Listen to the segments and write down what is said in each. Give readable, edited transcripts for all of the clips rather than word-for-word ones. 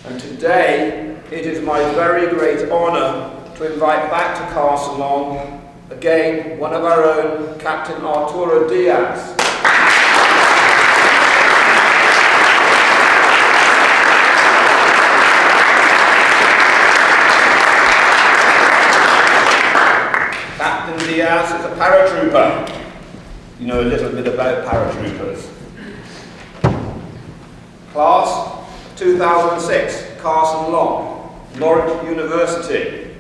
And today, it is my very great honour to invite back to Carson Long, again, one of our own, Captain Arturo Diaz. Captain Diaz is a paratrooper. You know a little bit about paratroopers. Class 2006, Carson Long, Norwich University.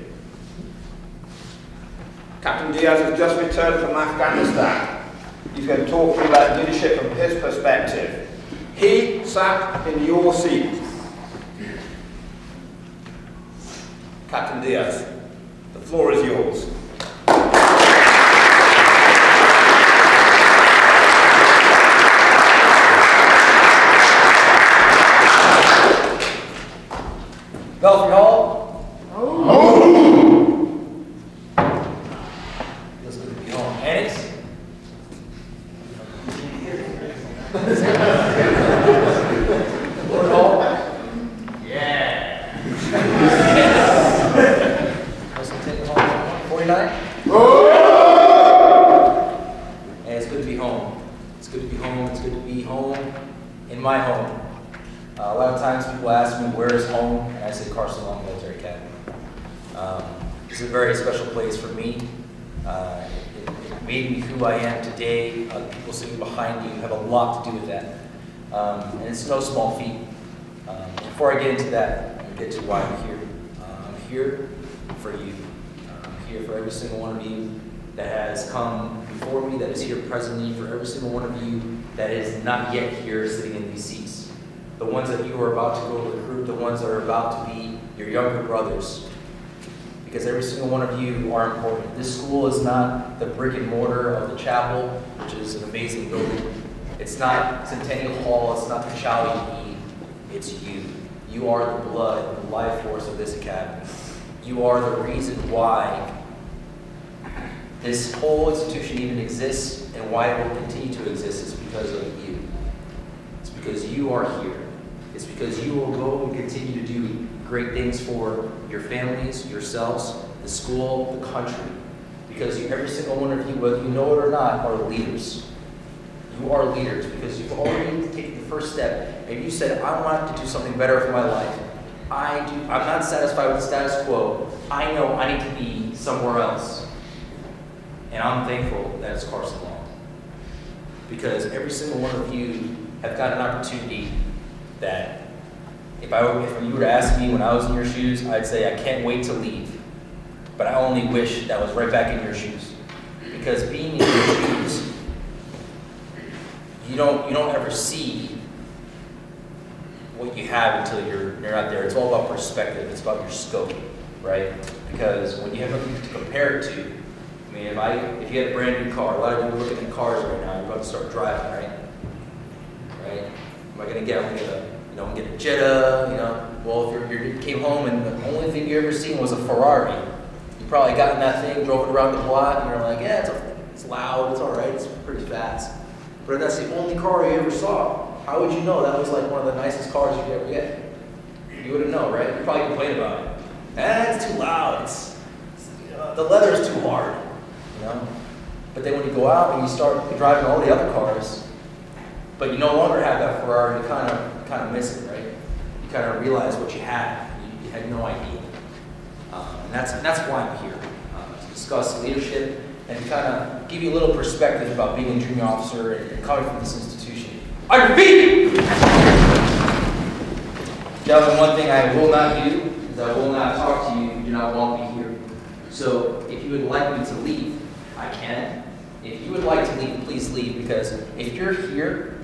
Captain Diaz has just returned from Afghanistan. He's going to talk to you about leadership from his perspective. He sat in your seat. Captain Diaz, the floor is yours. Belfry Hall. Feels good to be home. Annie's. Lord Hall. Yeah. Carson taking home 49. And it's good to be home. It's good to be home. It's good to be home in my home. A lot of times people ask me, where is home? And I say Carson Long Military Academy. This is a very special place for me. It made me who I am today. People sitting behind you have a lot to do with that. And it's no small feat. Before I get into that, I'm going to get to why I'm here. I'm here for you. I'm here for every single one of you that has come before me, that is here presently, for every single one of you that is not yet here sitting in these seats. The ones that you are about to go to recruit, the ones that are about to be your younger brothers. Because every single one of you are important. This school is not the brick and mortar of the chapel, which is an amazing building. It's not Centennial Hall, it's not the chow you eat, it's you. You are the blood, the life force of this academy. You are the reason why this whole institution even exists, and why it will continue to exist is because of you. It's because you are here. It's because you will go and continue to do great things for your families, yourselves, the school, the country. Because every single one of you, whether you know it or not, are leaders. You are leaders because you've already taken the first step and you said, I want to do something better for my life. I'm not satisfied with the status quo. I know I need to be somewhere else. And I'm thankful that it's Carson Long. Because every single one of you have got an opportunity that if you were to ask me when I was in your shoes, I'd say I can't wait to leave. But I only wish that was right back in your shoes. Because being in your shoes, you don't ever see what you have until you're not there. It's all about perspective. It's about your scope, right? Because when you have nothing to compare it to, I mean, if you had a brand new car, a lot of you are looking at cars right now, you're about to start driving, right? Right? Am I gonna get a Jetta, Well, if you came home and the only thing you ever seen was a Ferrari, you probably got in that thing, drove it around the block, and you're like, yeah, it's loud, it's all right, it's pretty fast. But if that's the only car you ever saw, how would you know that was like one of the nicest cars you'd ever get? You wouldn't know, right? You'd probably complain about it. It's too loud. The leather's too hard, But then when you go out and you start driving all the other cars, but you no longer have that Ferrari, you kind of miss it, right? You kind of realize what you had. You had no idea. And that's why I'm here, to discuss leadership and to kind of give you a little perspective about being a junior officer and coming from this institution. On your feet! Gentlemen, one thing I will not do is I will not talk to you if you do not want me here. So if you would like me to leave, I can. If you would like to leave, please leave, because if you're here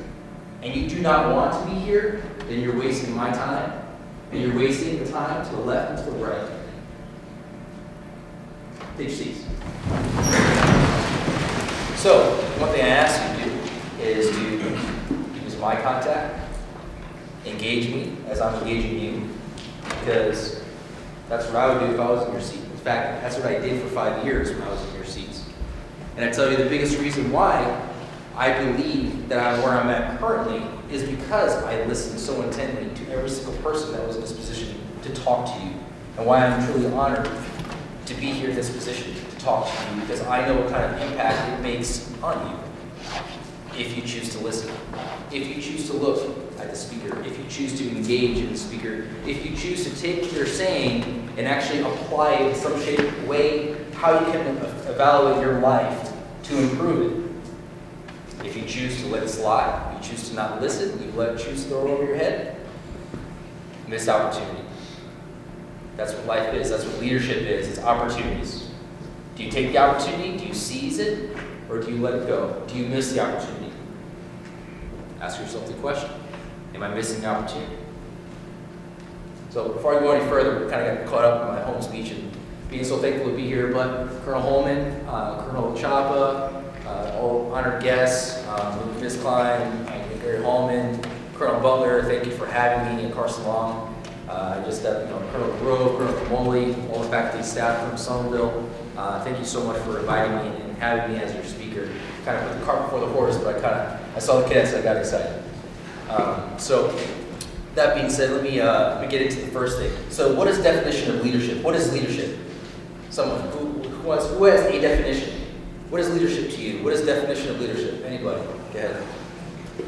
and you do not want to be here, then you're wasting my time, and you're wasting the time to the left and to the right. Take your seats. So, one thing I ask you to do is to use my contact, engage me as I'm engaging you, because that's what I would do if I was in your seat. In fact, that's what I did for 5 years when I was in your seats. And I tell you the biggest reason why I believe that I'm where I'm at currently is because I listened so intently to every single person that was in this position to talk to you, and why I'm truly honored to be here in this position to talk to you, because I know what kind of impact it makes on you if you choose to listen, if you choose to look at the speaker, if you choose to engage in the speaker, if you choose to take what they're saying and actually apply it in some shape or way, how you can evaluate your life to improve it. If you choose to let it slide, you choose to not listen, you choose to throw it over your head, missed opportunity. That's what life is. That's what leadership is. It's opportunities. Do you take the opportunity? Do you seize it? Or do you let it go? Do you miss the opportunity? Ask yourself the question. Am I missing the opportunity? So before I go any further, we kind of got caught up in my home speech and being so thankful to be here, but Colonel Holman, Colonel Chapa, all honored guests, Ms. Klein, Gary Hallman, Colonel Butler, thank you for having me, and Carson Long. Colonel Grove, Colonel Kamoli, all the faculty staff from Somerville, thank you so much for inviting me and having me as your speaker. Kind of put the cart before the horse, but I saw the cadets, I got excited. So that being said, let me get into the first thing. So what is the definition of leadership? What is leadership? Someone who has a definition. What is leadership to you? What is the definition of leadership? Anybody? Go ahead.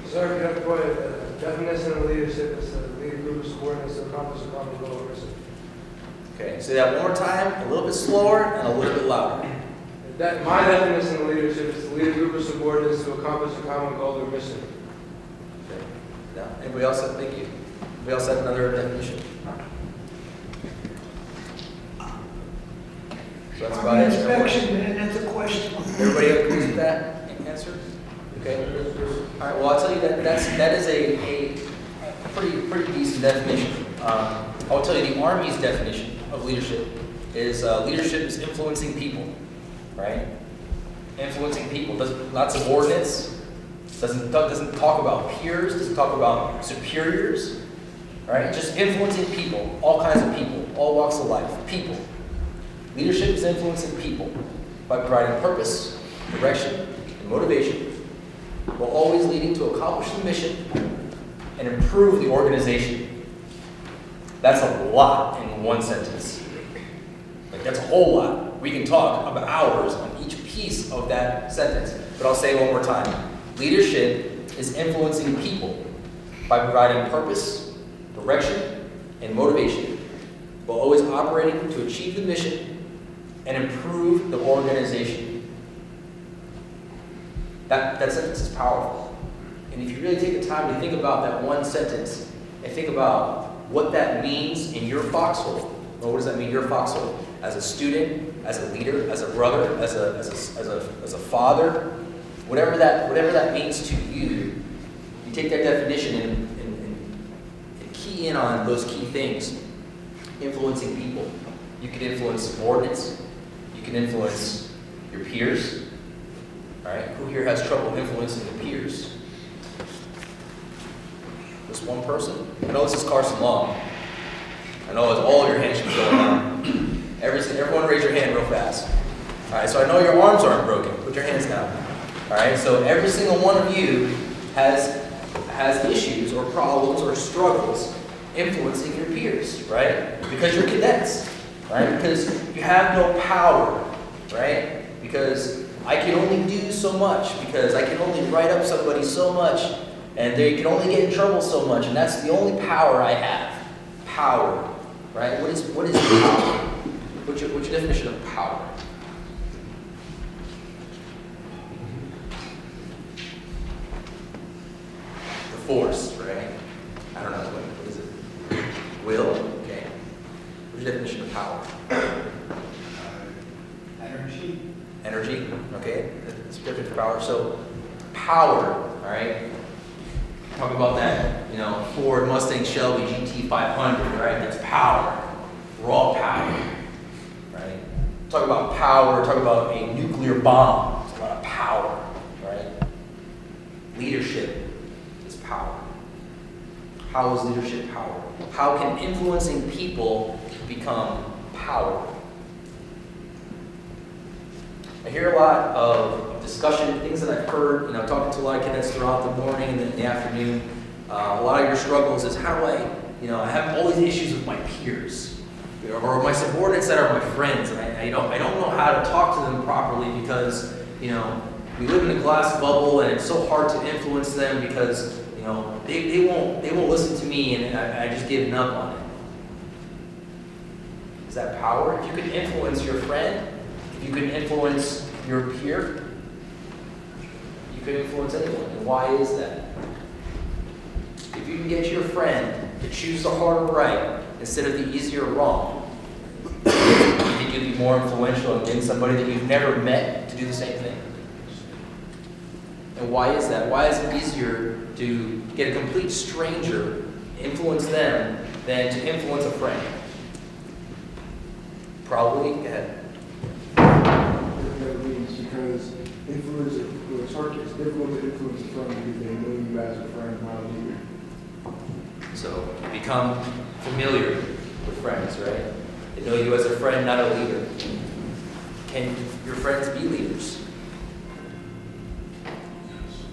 Sir, you have to put a definition of leadership is to lead a group of subordinates to accomplish a common goal or mission. Okay, say that one more time, a little bit slower and a little bit louder. My definition of leadership is to lead a group of subordinates to accomplish a common goal or mission. Okay. Now, anybody else? Thank you. Anybody else have another definition? So that's about it. Inspection, man, that's a question. Everybody agrees with that answer? Okay. All right. Well, I'll tell you that is a pretty decent definition. I'll tell you the Army's definition of leadership is leadership is influencing people, right? Influencing people. Not subordinates. Doesn't talk about peers. Doesn't talk about superiors. Right? Just influencing people, all kinds of people, all walks of life, people. Leadership is influencing people by providing purpose, direction, and motivation, while always leading to accomplish the mission and improve the organization. That's a lot in one sentence. Like, that's a whole lot. We can talk about hours on each piece of that sentence, but I'll say it one more time. Leadership is influencing people by providing purpose, direction, and motivation, while always operating to achieve the mission and improve the organization. That sentence is powerful. And if you really take the time to think about that one sentence and think about what that means in your foxhole, well, what does that mean in your foxhole? As a student, as a leader, as a brother, as a father, whatever that means to you, you take that definition and key in on those key things. Influencing people. You can influence subordinates. You can influence your peers. All right? Who here has trouble influencing the peers? Just one person? I know this is Carson Long. I know all of your hands should be going down. Everyone raise your hand real fast. All right, so I know your arms aren't broken. Put your hands down. All right, so every single one of you has issues or problems or struggles influencing your peers, right? Because you're cadets, right? Because you have no power, right? Because I can only do so much, because I can only write up somebody so much, and they can only get in trouble so much, and that's the only power I have. Power, right? What is power? What's your definition of power? The force, right? I don't know, what is it? Will? Okay. What's your definition of power? Energy. Energy? Okay. That's your definition of power. So, power, all right? Talk about that, Ford Mustang Shelby GT 500, right? That's power. Raw power, right? Talk about power, talk about a nuclear bomb. It's a lot of power, right? Leadership is power. How is leadership power? How can influencing people become power? I hear a lot of discussion, things that I've heard, talking to a lot of cadets throughout the morning and the afternoon, A lot of your struggles is how do I have all these issues with my peers, or my subordinates that are my friends, and I don't know how to talk to them properly because, we live in a glass bubble and it's so hard to influence them because, they won't listen to me and I just given up on it. Is that power? If you can influence your friend, if you can influence your peer, you can influence anyone. And why is that? If you can get your friend to choose the harder right instead of the easier wrong, you think you'd be more influential in getting somebody that you've never met to do the same thing? And why is that? Why is it easier to get a complete stranger, influence them, than to influence a friend? Probably, go ahead. That means because it's difficult to influence a friend because they know you as a friend, not a leader. So become familiar with friends, right? They know you as a friend, not a leader. Can your friends be leaders?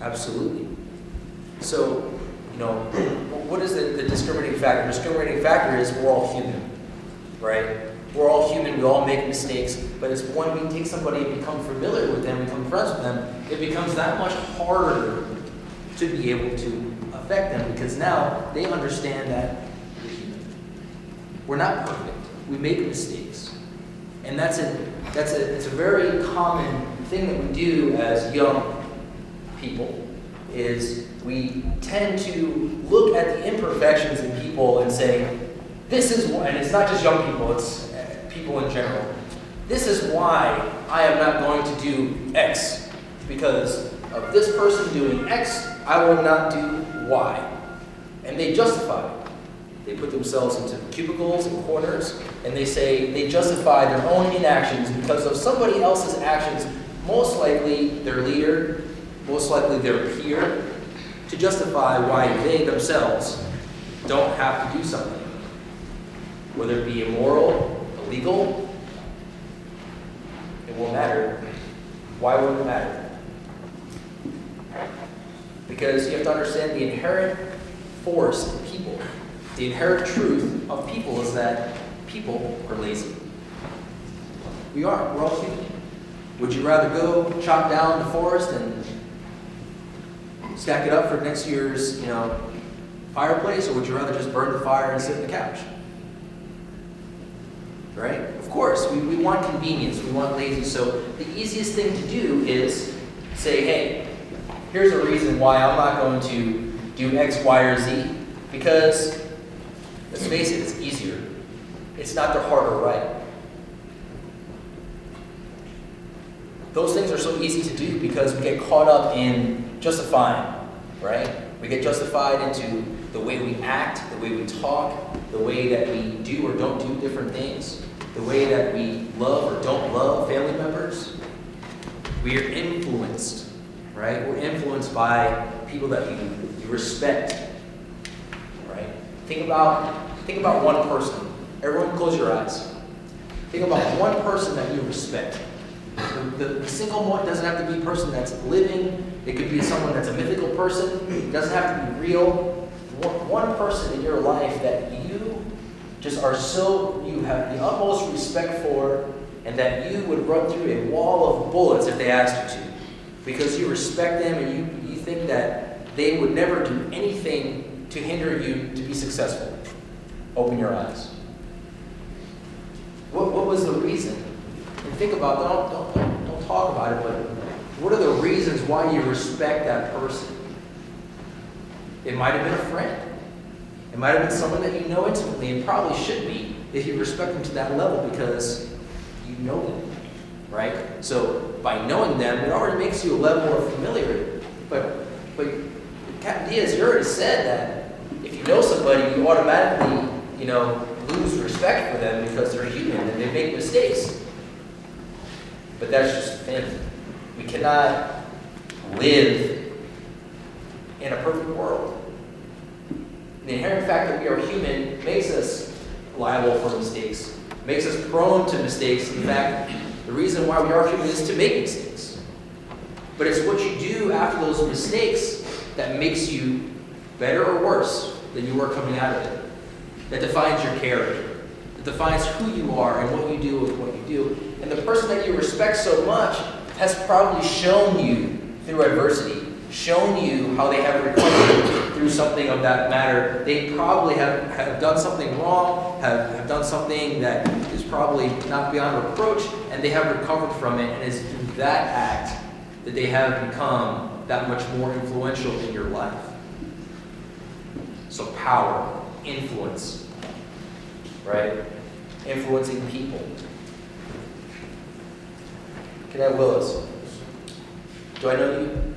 Absolutely. So, what is the discriminating factor? The discriminating factor is we're all human, right? We're all human, we all make mistakes, but it's when we take somebody and become familiar with them, become friends with them, it becomes that much harder to be able to affect them because now they understand that we're human. We're not perfect. We make mistakes. And it's a very common thing that we do as young people is we tend to look at the imperfections in people and say, this is why, and it's not just young people, it's people in general. This is why I am not going to do X. Because of this person doing X, I will not do Y. And they justify it. They put themselves into cubicles and corners, and they justify their own inactions because of somebody else's actions, most likely their leader, most likely their peer, to justify why they themselves don't have to do something. Whether it be immoral, illegal, it won't matter. Why would it matter? Because you have to understand the inherent force in people. The inherent truth of people is that people are lazy. We are. We're all human. Would you rather go chop down the forest and stack it up for next year's, fireplace, or would you rather just burn the fire and sit on the couch? Right? Of course, we want convenience, we want lazy, so the easiest thing to do is say, hey, here's a reason why I'm not going to do X, Y, or Z, because, let's face it, it's easier. It's not the harder right. Those things are so easy to do because we get caught up in justifying, right? We get justified into the way we act, the way we talk, the way that we do or don't do different things, the way that we love or don't love family members. We are influenced, right? We're influenced by people that we respect, right? Think about one person. Everyone close your eyes. Think about one person that you respect. The single one doesn't have to be a person that's living. It could be someone that's a mythical person. It doesn't have to be real. One person in your life that you just you have the utmost respect for, and that you would run through a wall of bullets if they asked you to. Because you respect them and you think that they would never do anything to hinder you to be successful. Open your eyes. What was the reason? And think about, don't talk about it, but what are the reasons why you respect that person? It might have been a friend. It might have been someone that you know intimately, and probably should be if you respect them to that level because you know them, right? So by knowing them, it already makes you a level more familiar. But Captain Diaz, you already said that if you know somebody, you automatically, lose respect for them because they're human and they make mistakes. But that's just family. We cannot live in a perfect world. The inherent fact that we are human makes us liable for mistakes, makes us prone to mistakes. In fact, the reason why we are human is to make mistakes. But it's what you do after those mistakes that makes you better or worse than you were coming out of it, that defines your character, that defines who you are and what you do with what you do. And the person that you respect so much has probably shown you through adversity, shown you how they have recovered through something of that matter. They probably have done something wrong, have done something that is probably not beyond reproach, and they have recovered from it, and it's through that act that they have become that much more influential in your life. So power, influence, right? Influencing people. Cadet Willis, do I know you?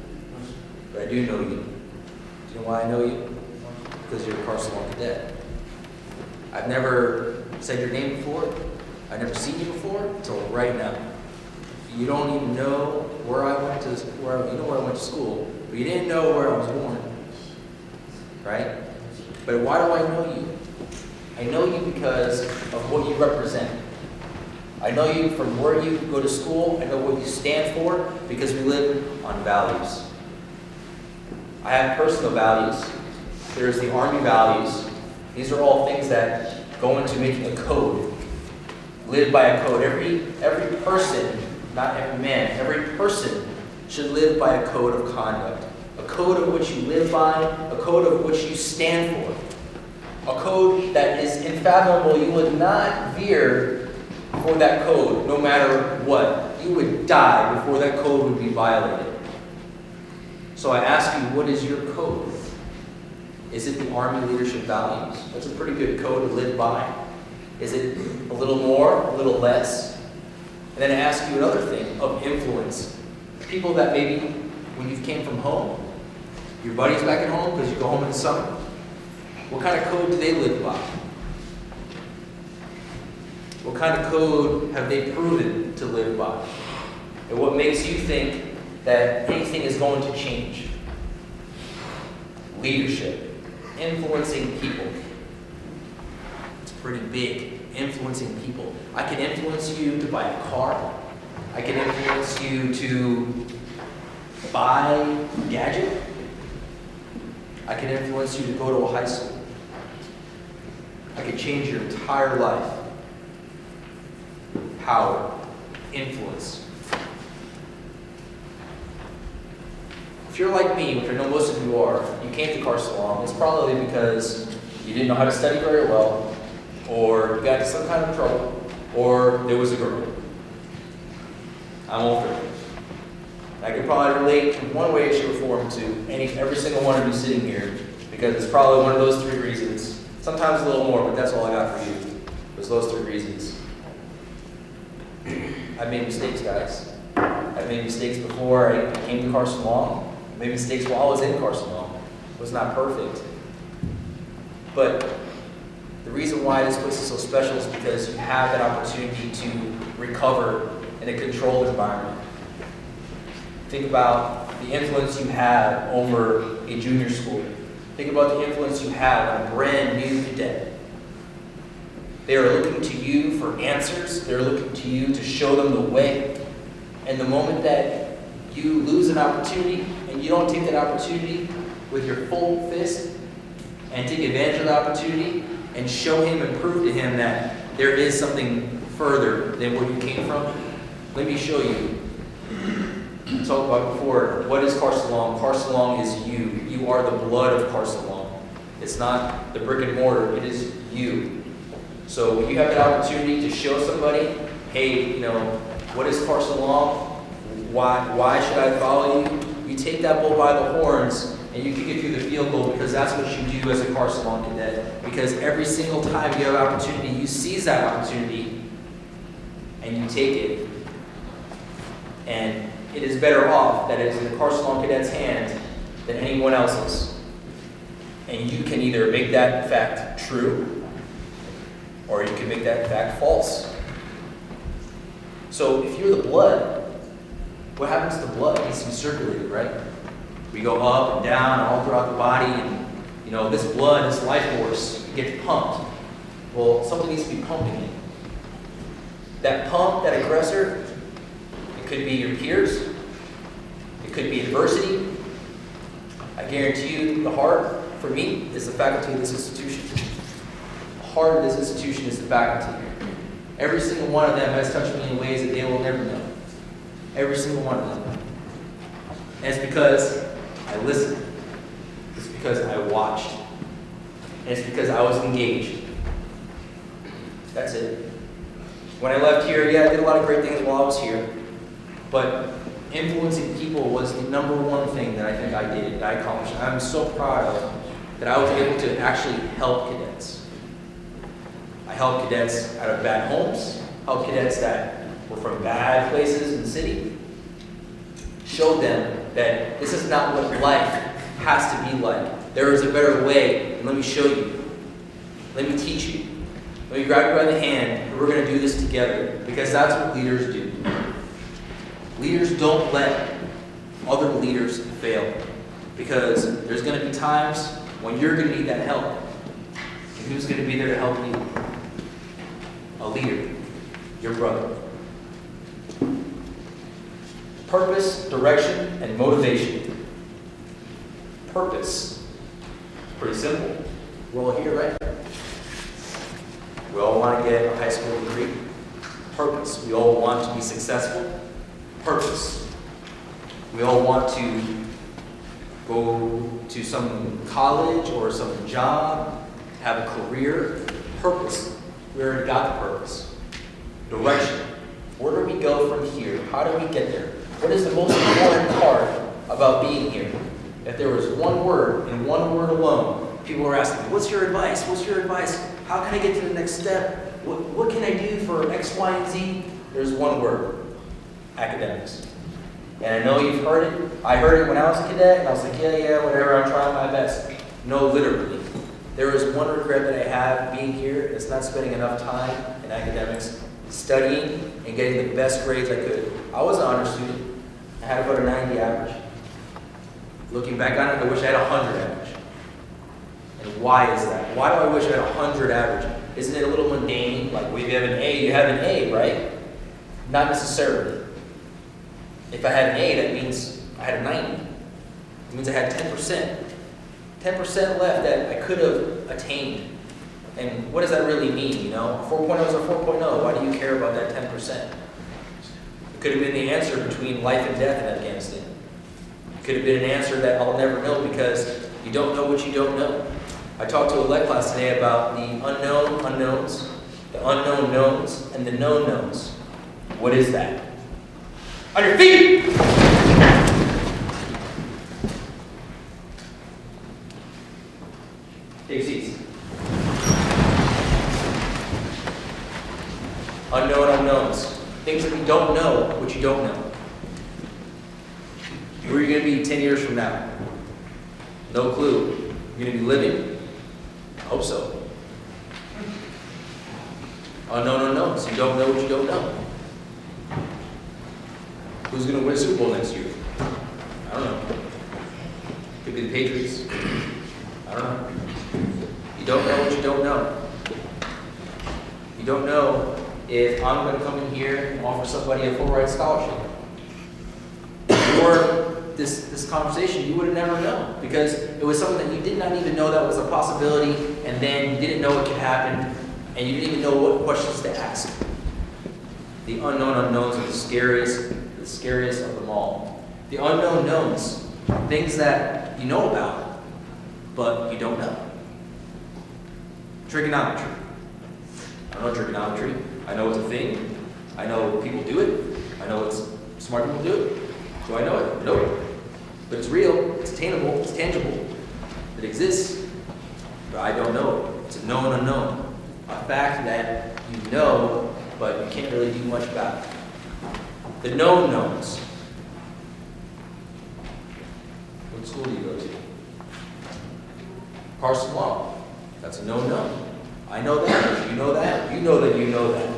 I do know you. Do you know why I know you? Because you're a Carson cadet. I've never said your name before. I've never seen you before until right now. You don't even know where I went to. You know where I went to school, but you didn't know where I was born, right? But why do I know you? I know you because of what you represent. I know you from where you go to school. I know what you stand for because we live on values. I have personal values. There's the Army values. These are all things that go into making a code. Live by a code. Every person, not every man, every person should live by a code of conduct. A code of which you live by, a code of which you stand for. A code that is unfathomable. You would not veer for that code, no matter what. You would die before that code would be violated. So I ask you, what is your code? Is it the Army leadership values? That's a pretty good code to live by. Is it a little more, a little less? And then I ask you another thing of influence. People that maybe when you came from home, your buddies back at home because you go home in the summer, what kind of code do they live by? What kind of code have they proven to live by? And what makes you think that anything is going to change? Leadership, influencing people. It's pretty big, influencing people. I can influence you to buy a car. I can influence you to buy a gadget. I can influence you to go to a high school. I can change your entire life. Power, influence. If you're like me, which I know most of you are, you came to Carson Long, it's probably because you didn't know how to study very well, or you got into some kind of trouble, or there was a girl. I'm all three. I could probably relate in one way, shape, or form to every single one of you sitting here, because it's probably one of those three reasons. Sometimes a little more, but that's all I got for you. Was those three reasons. I've made mistakes, guys. I've made mistakes before I came to Carson Long. I made mistakes while I was in Carson Long. It was not perfect. But the reason why this place is so special is because you have that opportunity to recover in a controlled environment. Think about the influence you have over a junior school. Think about the influence you have on a brand new cadet. They are looking to you for answers. They're looking to you to show them the way. And the moment that you lose an opportunity and you don't take that opportunity with your full fist and take advantage of the opportunity and show him and prove to him that there is something further than where you came from, let me show you. I talked about before, what is Carson Long? Carson Long is you. You are the blood of Carson Long. It's not the brick and mortar, it is you. So when you have an opportunity to show somebody, hey, what is Carson Long? Why should I follow you? You take that bull by the horns and you kick it through the field goal, because that's what you do as a Carson Long cadet. Because every single time you have an opportunity, you seize that opportunity and you take it. And it is better off that it is in the Carson Long cadet's hand than anyone else's. And you can either make that fact true, or you can make that fact false. So if you're the blood, what happens to blood? It needs to be circulated, right? We go up and down and all throughout the body, and this blood, this life force, it gets pumped. Well, something needs to be pumping it. That pump, that aggressor, it could be your peers, it could be adversity. I guarantee you, the heart for me, is the faculty of this institution. The heart of this institution is the faculty. Every single one of them has touched me in ways that they will never know. Every single one of them. And it's because I listened. It's because I watched. And it's because I was engaged. That's it. When I left here, yeah, I did a lot of great things while I was here. But influencing people was the number one thing that I think I did, that I accomplished. I'm so proud of that I was able to actually help cadets. I helped cadets out of bad homes, helped cadets that were from bad places in the city, showed them that this is not what life has to be like. There is a better way, and let me show you. Let me teach you. Let me grab you by the hand, and we're going to do this together, because that's what leaders do. Leaders don't let other leaders fail, because there's going to be times when you're going to need that help. And who's going to be there to help you? A leader, your brother. Purpose, direction, and motivation. Purpose. Pretty simple. We're all here, right? We all want to get a high school degree. Purpose. We all want to be successful. Purpose. We all want to go to some college or some job, have a career. Purpose. We already got the purpose. Direction. Where do we go from here? How do we get there? What is the most important part about being here? If there was one word and one word alone, people were asking, what's your advice? What's your advice? How can I get to the next step? What can I do for X, Y, and Z? There's one word. Academics. And I know you've heard it. I heard it when I was a cadet, and I was like, yeah, whatever, I'm trying my best. No, literally. There is one regret that I have being here, and it's not spending enough time in academics, studying and getting the best grades I could. I was an honor student. I had about a 90 average. Looking back on it, I wish I had a 100 average. And why is that? Why do I wish I had a 100 average? Isn't it a little mundane? Like, well, if you have an A, you have an A, right? Not necessarily. If I had an A, that means I had a 90. It means I had 10%. 10% left that I could have attained. And what does that really mean, you know? 4.0 is a 4.0. Why do you care about that 10%? It could have been the answer between life and death in Afghanistan. It could have been an answer that I'll never know because you don't know what you don't know. I talked to a leg class today about the unknown unknowns, the unknown knowns, and the known knowns. What is that? On your feet! Take seats. Unknown unknowns. Things that you don't know, what you don't know. Where are you going to be 10 years from now? No clue. You're going to be living? I hope so. Unknown unknowns. You don't know what you don't know. Who's going to win a Super Bowl next year? I don't know. Could be the Patriots. I don't know. You don't know what you don't know. You don't know if I'm going to come in here and offer somebody a full-ride scholarship. Or this conversation, you would have never known because it was something that you did not even know that was a possibility, and then you didn't know it could happen, and you didn't even know what questions to ask. The unknown unknowns are the scariest of them all. The unknown knowns, things that you know about, but you don't know. Trigonometry. I don't know trigonometry. I know it's a thing. I know people do it. I know it's smart people do it. Do I know it? Nope. But it's real, it's attainable, it's tangible. It exists, but I don't know it. It's a known unknown. A fact that you know, but you can't really do much about it. The known knowns. What school do you go to? Carson Law. That's a known known. I know that. You know that. You know that you know that.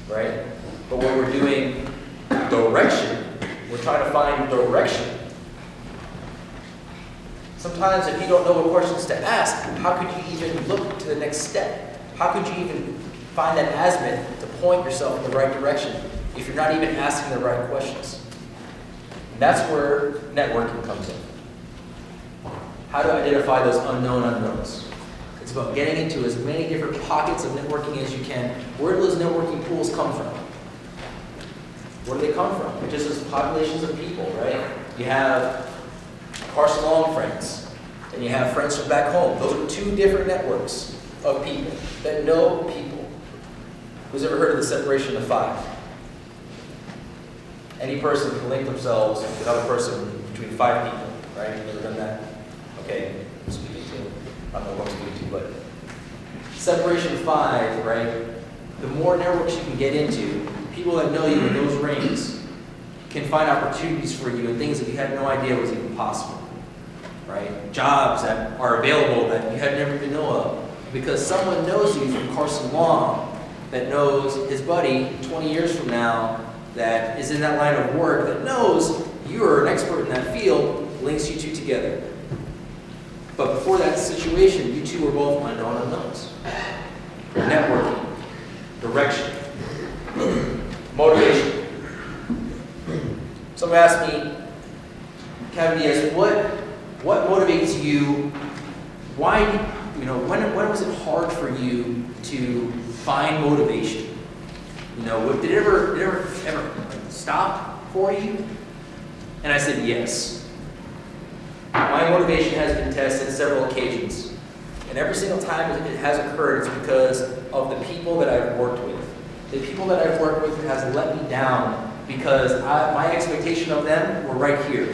Right? But when we're doing direction, we're trying to find direction. Sometimes if you don't know what questions to ask, how could you even look to the next step? How could you even find that azimuth to point yourself in the right direction if you're not even asking the right questions? And that's where networking comes in. how to identify those unknown unknowns. It's about getting into as many different pockets of networking as you can. Where do those networking pools come from? Where do they come from? They're just as populations of people, right? You have Carson Long friends, and you have friends from back home. Those are two different networks of people that know people. Who's ever heard of the separation of five? Any person can link themselves with another person between five people, right? You've ever done that? Okay, I'm speaking to, I don't know what I'm speaking to, but separation of five, right? The more networks you can get into, people that know you in those rings can find opportunities for you and things that you had no idea was even possible, right? Jobs that are available that you had never even know of. Because someone knows you from Carson Long that knows his buddy 20 years from now that is in that line of work that knows you're an expert in that field, links you two together. But before that situation, you two were both unknown unknowns. Networking, direction, motivation. Someone asked me, Kevin Diaz, what motivates you? Why, when was it hard for you to find motivation? Did it ever stop for you? And I said, yes. My motivation has been tested several occasions. And every single time it has occurred, it's because of the people that I've worked with. The people that I've worked with has let me down because my expectation of them were right here.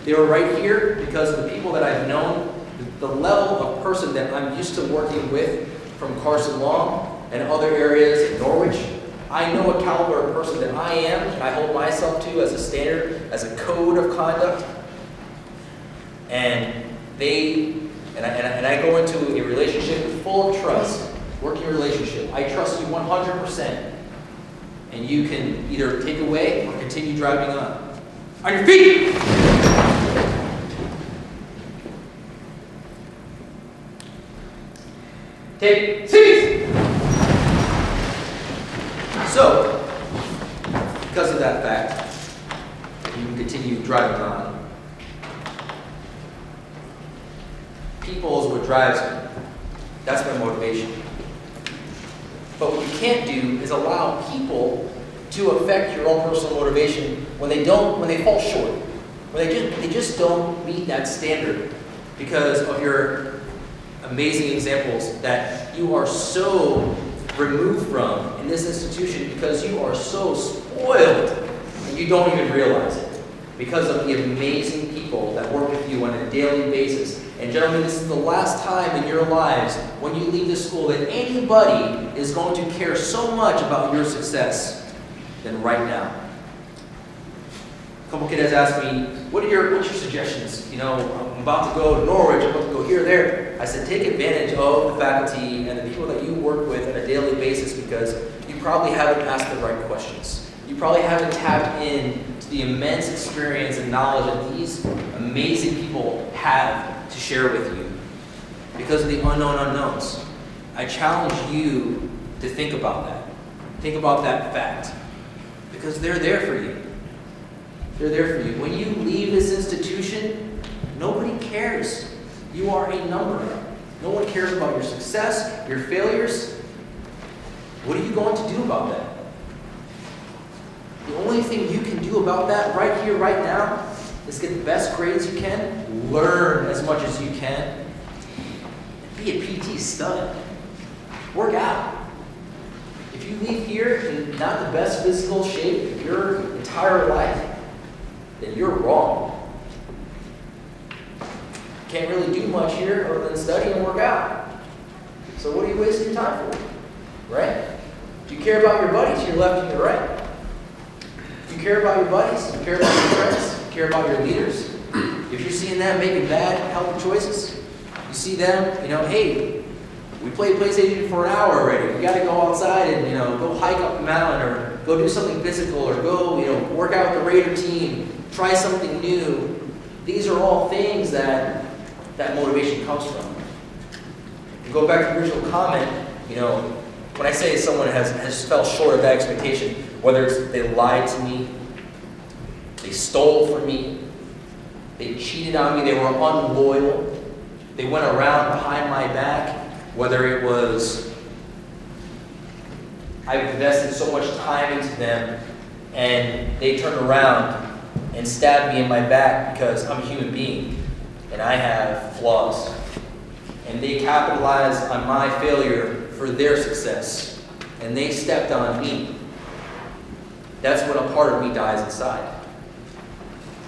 They were right here because of the people that I've known, the level of person that I'm used to working with from Carson Long and other areas in Norwich. I know what caliber of person that I am, and I hold myself to as a standard, as a code of conduct. And I go into a relationship full of trust, working relationship. I trust you 100%. And you can either take away or continue driving on. On your feet! Take seats! So, because of that fact, you can continue driving on. People is what drives me. That's my motivation. But what you can't do is allow people to affect your own personal motivation when they fall short. When they just don't meet that standard because of your amazing examples that you are so removed from in this institution because you are so spoiled and you don't even realize it because of the amazing people that work with you on a daily basis. And gentlemen, this is the last time in your lives when you leave this school that anybody is going to care so much about your success than right now. A couple kids asked me, what's your suggestions? I'm about to go to Norwich, I'm about to go here or there. I said, take advantage of the faculty and the people that you work with on a daily basis because you probably haven't asked the right questions. You probably haven't tapped in to the immense experience and knowledge that these amazing people have to share with you because of the unknown unknowns. I challenge you to think about that. Think about that fact because they're there for you. They're there for you. When you leave this institution, nobody cares. You are a number. No one cares about your success, your failures. What are you going to do about that? The only thing you can do about that right here, right now, is get the best grades you can, learn as much as you can, and be a PT stud. Work out. If you leave here in not the best physical shape of your entire life, then you're wrong. Can't really do much here other than study and work out. So what are you wasting your time for? Right? Do you care about your buddies to your left and your right? Do you care about your buddies? Do you care about your friends? Do you care about your leaders? If you're seeing them making bad, healthy choices, you see them, hey, we played PlayStation for an hour already. We got to go outside and, go hike up the mountain or go do something physical or go, work out with the Raider team, try something new. These are all things that motivation comes from. And go back to the original comment, when I say someone has fell short of that expectation, whether it's they lied to me, they stole from me, They cheated on me. They were unloyal. They went around behind my back, whether it was I've invested so much time into them, and they turned around and stabbed me in my back because I'm a human being and I have flaws. And they capitalized on my failure for their success, and they stepped on me. That's when a part of me dies inside.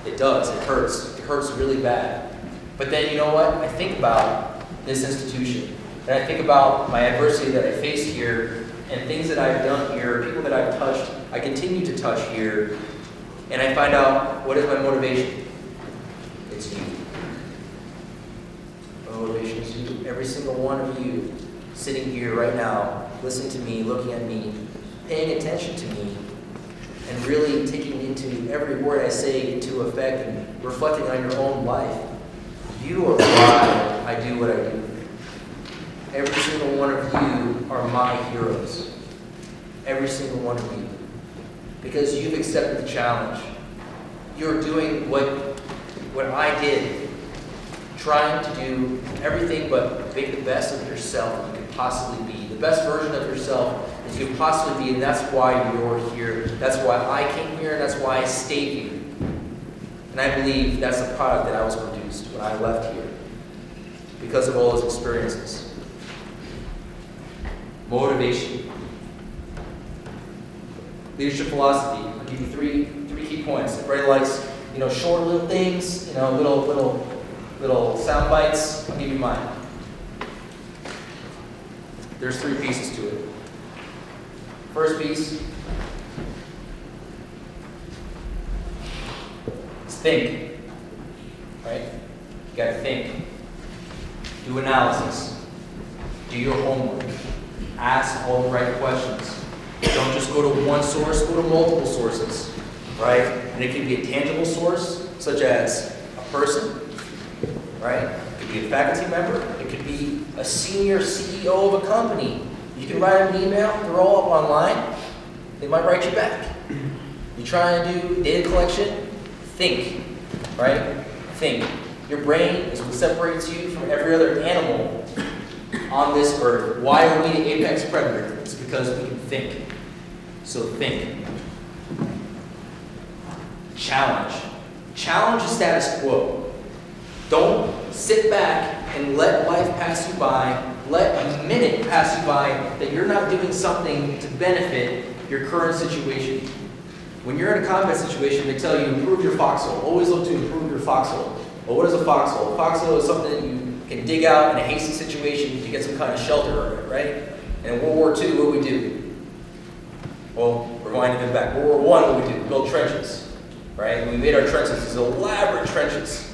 It does. It hurts. It hurts really bad. But then, you know what? I think about this institution, and I think about my adversity that I faced here, and things that I've done here, people that I've touched, I continue to touch here, and I find out, what is my motivation? It's you. My motivation is you. Every single one of you sitting here right now, listening to me, looking at me, paying attention to me, and really taking into every word I say into effect and reflecting on your own life. You are why I do what I do. Every single one of you are my heroes. Every single one of you. Because you've accepted the challenge. You're doing what I did. Trying to do everything but make the best of yourself you could possibly be. The best version of yourself that you could possibly be, and that's why you're here. That's why I came here, and that's why I stayed here. And I believe that's the product that I was produced when I left here. Because of all those experiences. Motivation. Leadership philosophy. I'll give you three key points. Everybody likes, short little things, little sound bites. I'll give you mine. There's 3 pieces to it. First piece is think. Right? You got to think. Do analysis. Do your homework. Ask all the right questions. Don't just go to one source, go to multiple sources, right? And it can be a tangible source, such as a person, right? It could be a faculty member. It could be a senior CEO of a company. You can write an email, they're all up online. They might write you back. You try and do data collection, think, right? Think. Your brain is what separates you from every other animal on this earth. Why are we the apex predator? It's because we can think. So think. Challenge. Challenge the status quo. Don't sit back and let life pass you by. Let a minute pass you by that you're not doing something to benefit your current situation. When you're in a combat situation, they tell you improve your foxhole. Always look to improve your foxhole. Well, what is a foxhole? A foxhole is something that you can dig out in a hasty situation to get some kind of shelter, right? And in World War II, what do we do? Well, we're going to get back. World War I, what do we do? We build trenches, right? And we made our trenches, these elaborate trenches.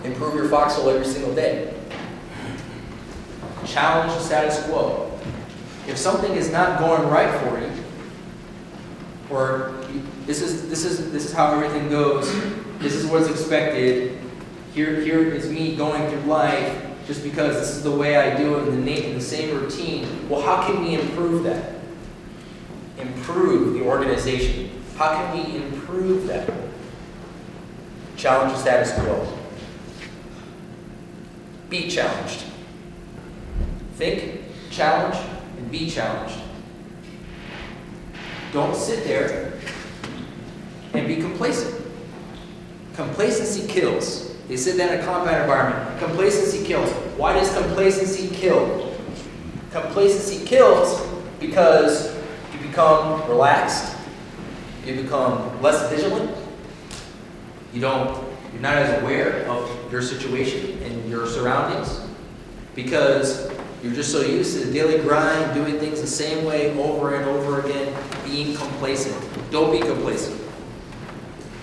Improve your foxhole every single day. Challenge the status quo. If something is not going right for you, or this is how everything goes, this is what's expected, here is me going through life just because this is the way I do it in the same routine. Well, how can we improve that? Improve the organization. How can we improve that? Challenge the status quo. Be challenged. Think, challenge, and be challenged. Don't sit there and be complacent. Complacency kills. They said that in a combat environment. Complacency kills. Why does complacency kill? Complacency kills because you become relaxed, you become less vigilant, you're not as aware of your situation and your surroundings because you're just so used to the daily grind, doing things the same way over and over again, being complacent. Don't be complacent.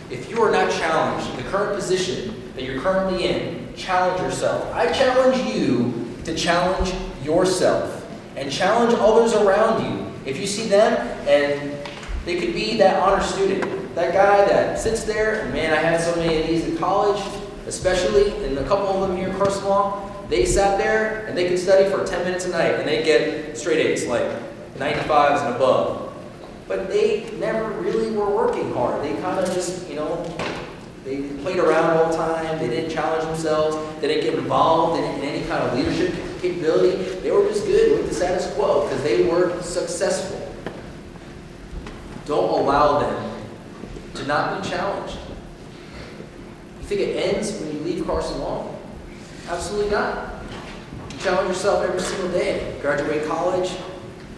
If you are not challenged, the current position that you're currently in, challenge yourself. I challenge you to challenge yourself and challenge others around you. If you see them and they could be that honor student, that guy that sits there, and man, I had so many of these in college, especially, and a couple of them here at Carson, they sat there and they could study for 10 minutes a night and they get straight A's, like 95s and above. But they never really were working hard. They kind of just, They played around all the time. They didn't challenge themselves. They didn't get involved in any kind of leadership capability. They were just good with the status quo because they were successful. Don't allow them to not be challenged. You think it ends when you leave Carson Long? Absolutely not. You challenge yourself every single day. Graduate college,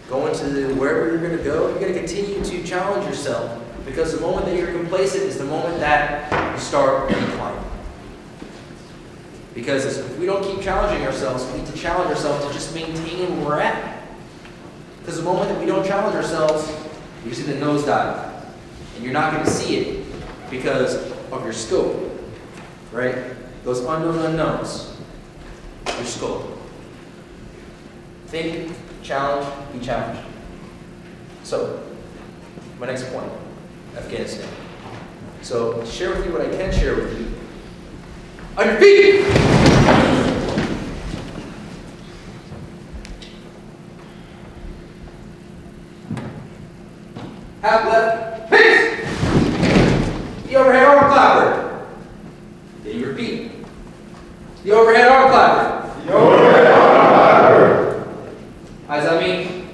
go into wherever you're going to go. You're going to continue to challenge yourself. Because the moment that you're complacent is the moment that you start declining. Because if we don't keep challenging ourselves, we need to challenge ourselves to just maintain where we're at. Because the moment that we don't challenge ourselves, you see the nosedive. And you're not going to see it because of your scope. Right? Those unknown unknowns. Your scope. Think, challenge, be challenged. So, my next point. Afghanistan. So, to share with you what I can share with you. On your feet! Half left, peace! The overhead arm clapper. Then you repeat. The overhead arm clapper. The overhead arm clapper. How does that mean?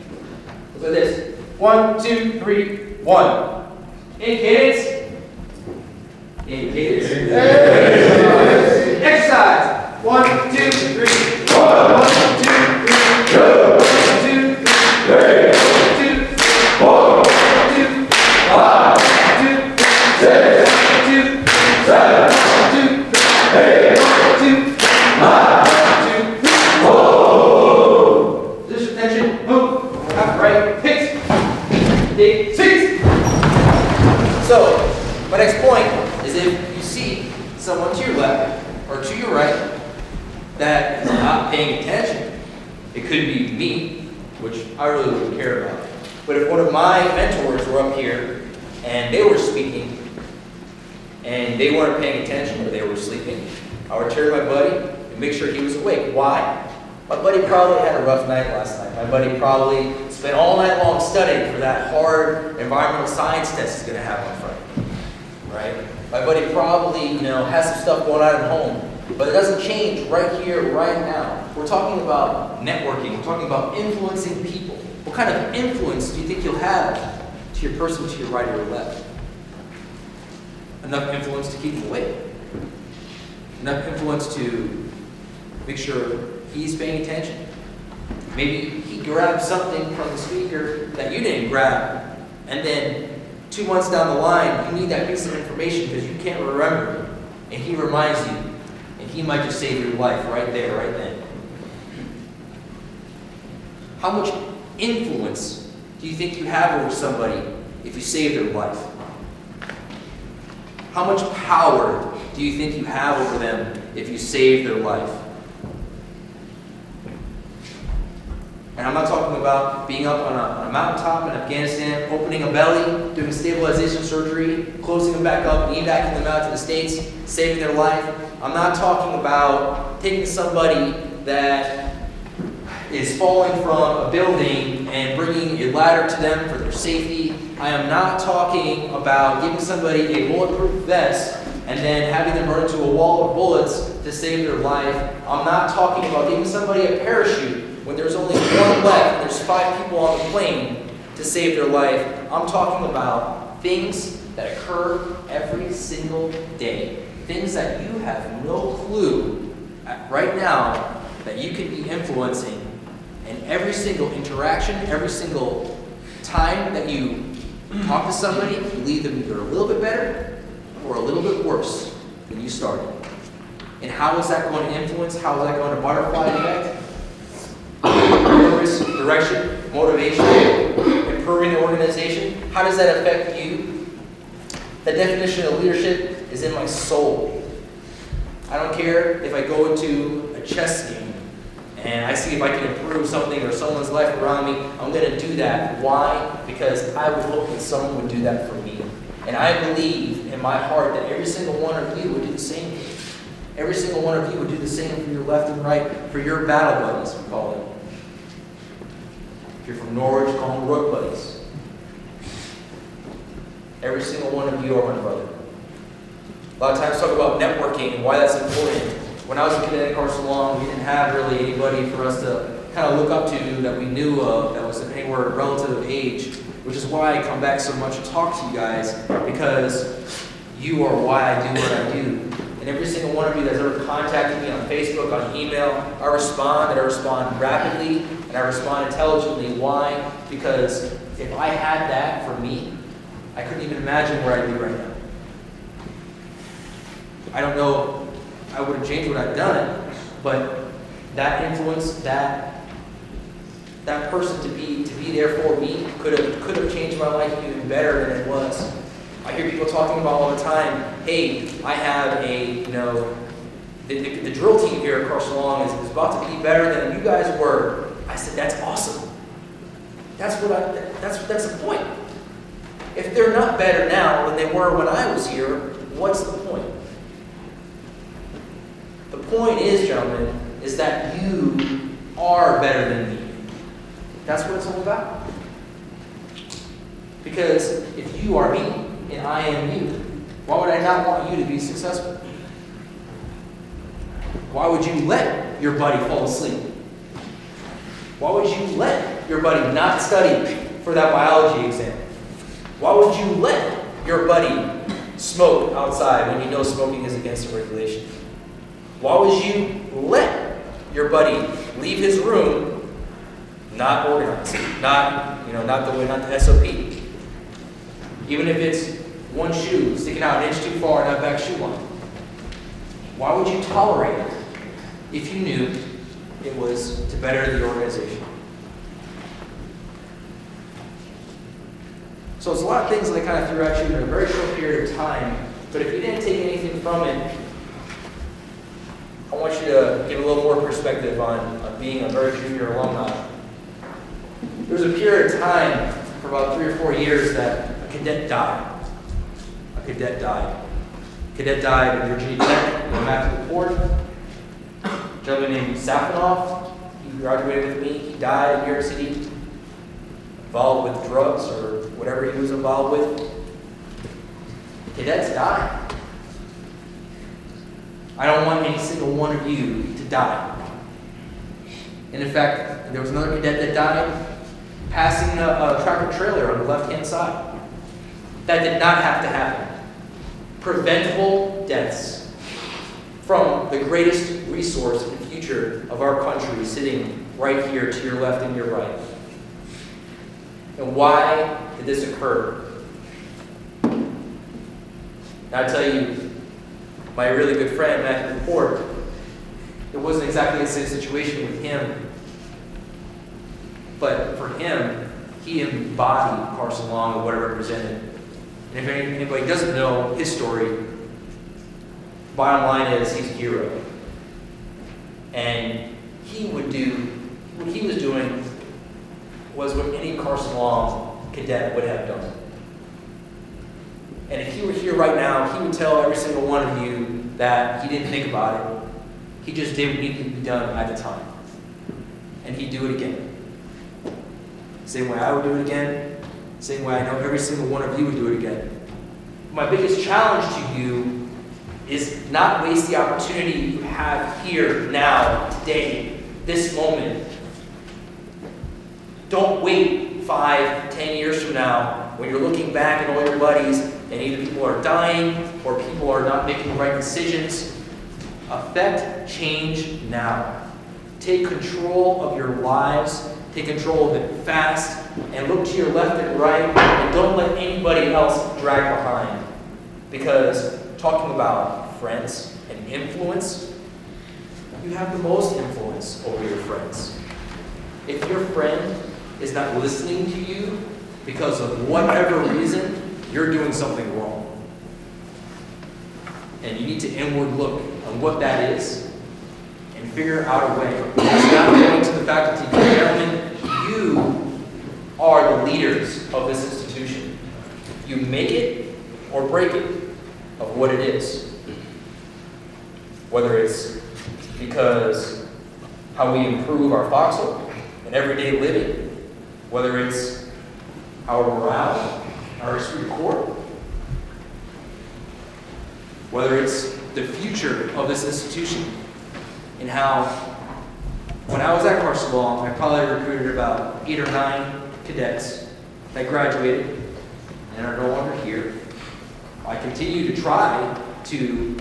Look at this. 1, 2, 3, 1. In cadence. In cadence. Exercise. 1, 2, 3. 1, 2, 3. 2, 1, 2, 3. 2, 4, 2, 5, 2, 6, 2, 7, 2, 8, 2, 9, 2, 4. Position, tension, move. Left, right, hits. Dig, six. So, my next point is if you see someone to your left or to your right that is not paying attention, it could be me, which I really wouldn't care about. But if one of my mentors were up here and they were speaking and they weren't paying attention or they were sleeping, I would turn to my buddy and make sure he was awake. Why? My buddy probably had a rough night last night. My buddy probably spent all night long studying for that hard environmental science test he's going to have on Friday, right? My buddy probably, has some stuff going on at home, but it doesn't change right here, right now. We're talking about networking. We're talking about influencing people. What kind of influence do you think you'll have to your person to your right or your left? Enough influence to keep him awake. Enough influence to make sure he's paying attention. Maybe he grabbed something from the speaker that you didn't grab, and then 2 months down the line, you need that piece of information because you can't remember it, and he reminds you, and he might just save your life right there, right then. How much influence do you think you have over somebody if you save their life? How much power do you think you have over them if you save their life? And I'm not talking about being up on a mountaintop in Afghanistan, opening a belly, doing stabilization surgery, closing them back up, and evacuating them out to the States, saving their life. I'm not talking about taking somebody that is falling from a building and bringing a ladder to them for their safety. I am not talking about giving somebody a bulletproof vest and then having them run into a wall of bullets to save their life. I'm not talking about giving somebody a parachute when there's only one left and there's 5 people on the plane to save their life. I'm talking about things that occur every single day. Things that you have no clue right now that you can be influencing. And every single interaction, every single time that you talk to somebody, you leave them either a little bit better or a little bit worse than you started. And how is that going to influence? How is that going to butterfly effect? Purpose, direction, motivation, improving the organization. How does that affect you? The definition of leadership is in my soul. I don't care if I go into a chess game and I see if I can improve something or someone's life around me, I'm going to do that. Why? Because I would hope that someone would do that for me. And I believe in my heart that every single one of you would do the same thing. Every single one of you would do the same for your left and right, for your battle buddies, we call it. If you're from Norwich, call them rook buddies. Every single one of you are my brother. A lot of times talk about networking and why that's important. When I was a cadet at Carson Long, we didn't have really anybody for us to kind of look up to that we knew of that was anywhere relative age, which is why I come back so much and talk to you guys, because you are why I do what I do. And every single one of you that's ever contacted me on Facebook, on email, I respond rapidly, and I respond intelligently. Why? Because if I had that for me, I couldn't even imagine where I'd be right now. I don't know, I would have changed what I've done, but that influence, that person to be there for me could have changed my life even better than it was. I hear people talking about all the time, hey, I have the drill team here at Carson Long is about to be better than you guys were. I said, that's awesome. That's the point. If they're not better now than they were when I was here, what's the point? The point is, gentlemen, is that you are better than me. That's what it's all about. Because if you are me and I am you, why would I not want you to be successful? Why would you let your buddy fall asleep? Why would you let your buddy not study for that biology exam? Why would you let your buddy smoke outside when you know smoking is against the regulations? Why would you let your buddy leave his room not organized, not the SOP? Even if it's one shoe sticking out an inch too far in that back shoe line. Why would you tolerate it if you knew it was to better the organization? So it's a lot of things that I kind of threw at you in a very short period of time, but if you didn't take anything from it, I want you to give a little more perspective on being a very junior alumni. There was a period of time for about 3 or 4 years that a cadet died. A cadet died in Virginia Tech in Matthew Port. A gentleman named Safanoff, he graduated with me. He died in New York City, involved with drugs or whatever he was involved with. Cadets die. I don't want any single one of you to die. And in fact, there was another cadet that died passing a tractor trailer on the left-hand side. That did not have to happen. Preventable deaths from the greatest resource and future of our country sitting right here to your left and your right. And why did this occur? Now I tell you, my really good friend, Matthew Port, it wasn't exactly the same situation with him. But for him, he embodied Carson Long and what it represented. And if anybody doesn't know his story, bottom line is he's a hero. And what he was doing was what any Carson Long cadet would have done. And if he were here right now, he would tell every single one of you that he didn't think about it. He just did what needed to be done at the time. And he'd do it again. Same way I would do it again. Same way I know every single one of you would do it again. My biggest challenge to you is not waste the opportunity you have here, now, today, this moment. Don't wait 5, 10 years from now when you're looking back at all your buddies and either people are dying or people are not making the right decisions. Affect change now. Take control of your lives. Take control of it fast, and look to your left and right, and don't let anybody else drag behind. Because talking about friends and influence, you have the most influence over your friends. If your friend is not listening to you because of whatever reason, you're doing something wrong. And you need to inward look on what that is and figure out a way. It's not going to the faculty, gentlemen. You are the leaders of this institution. You make it or break it of what it is. Whether it's because how we improve our foxhole and everyday living, whether it's our morale, our esprit de corps, whether it's the future of this institution and how, when I was at Carson Law, I probably recruited about 8 or 9 cadets that graduated and are no longer here. I continue to try to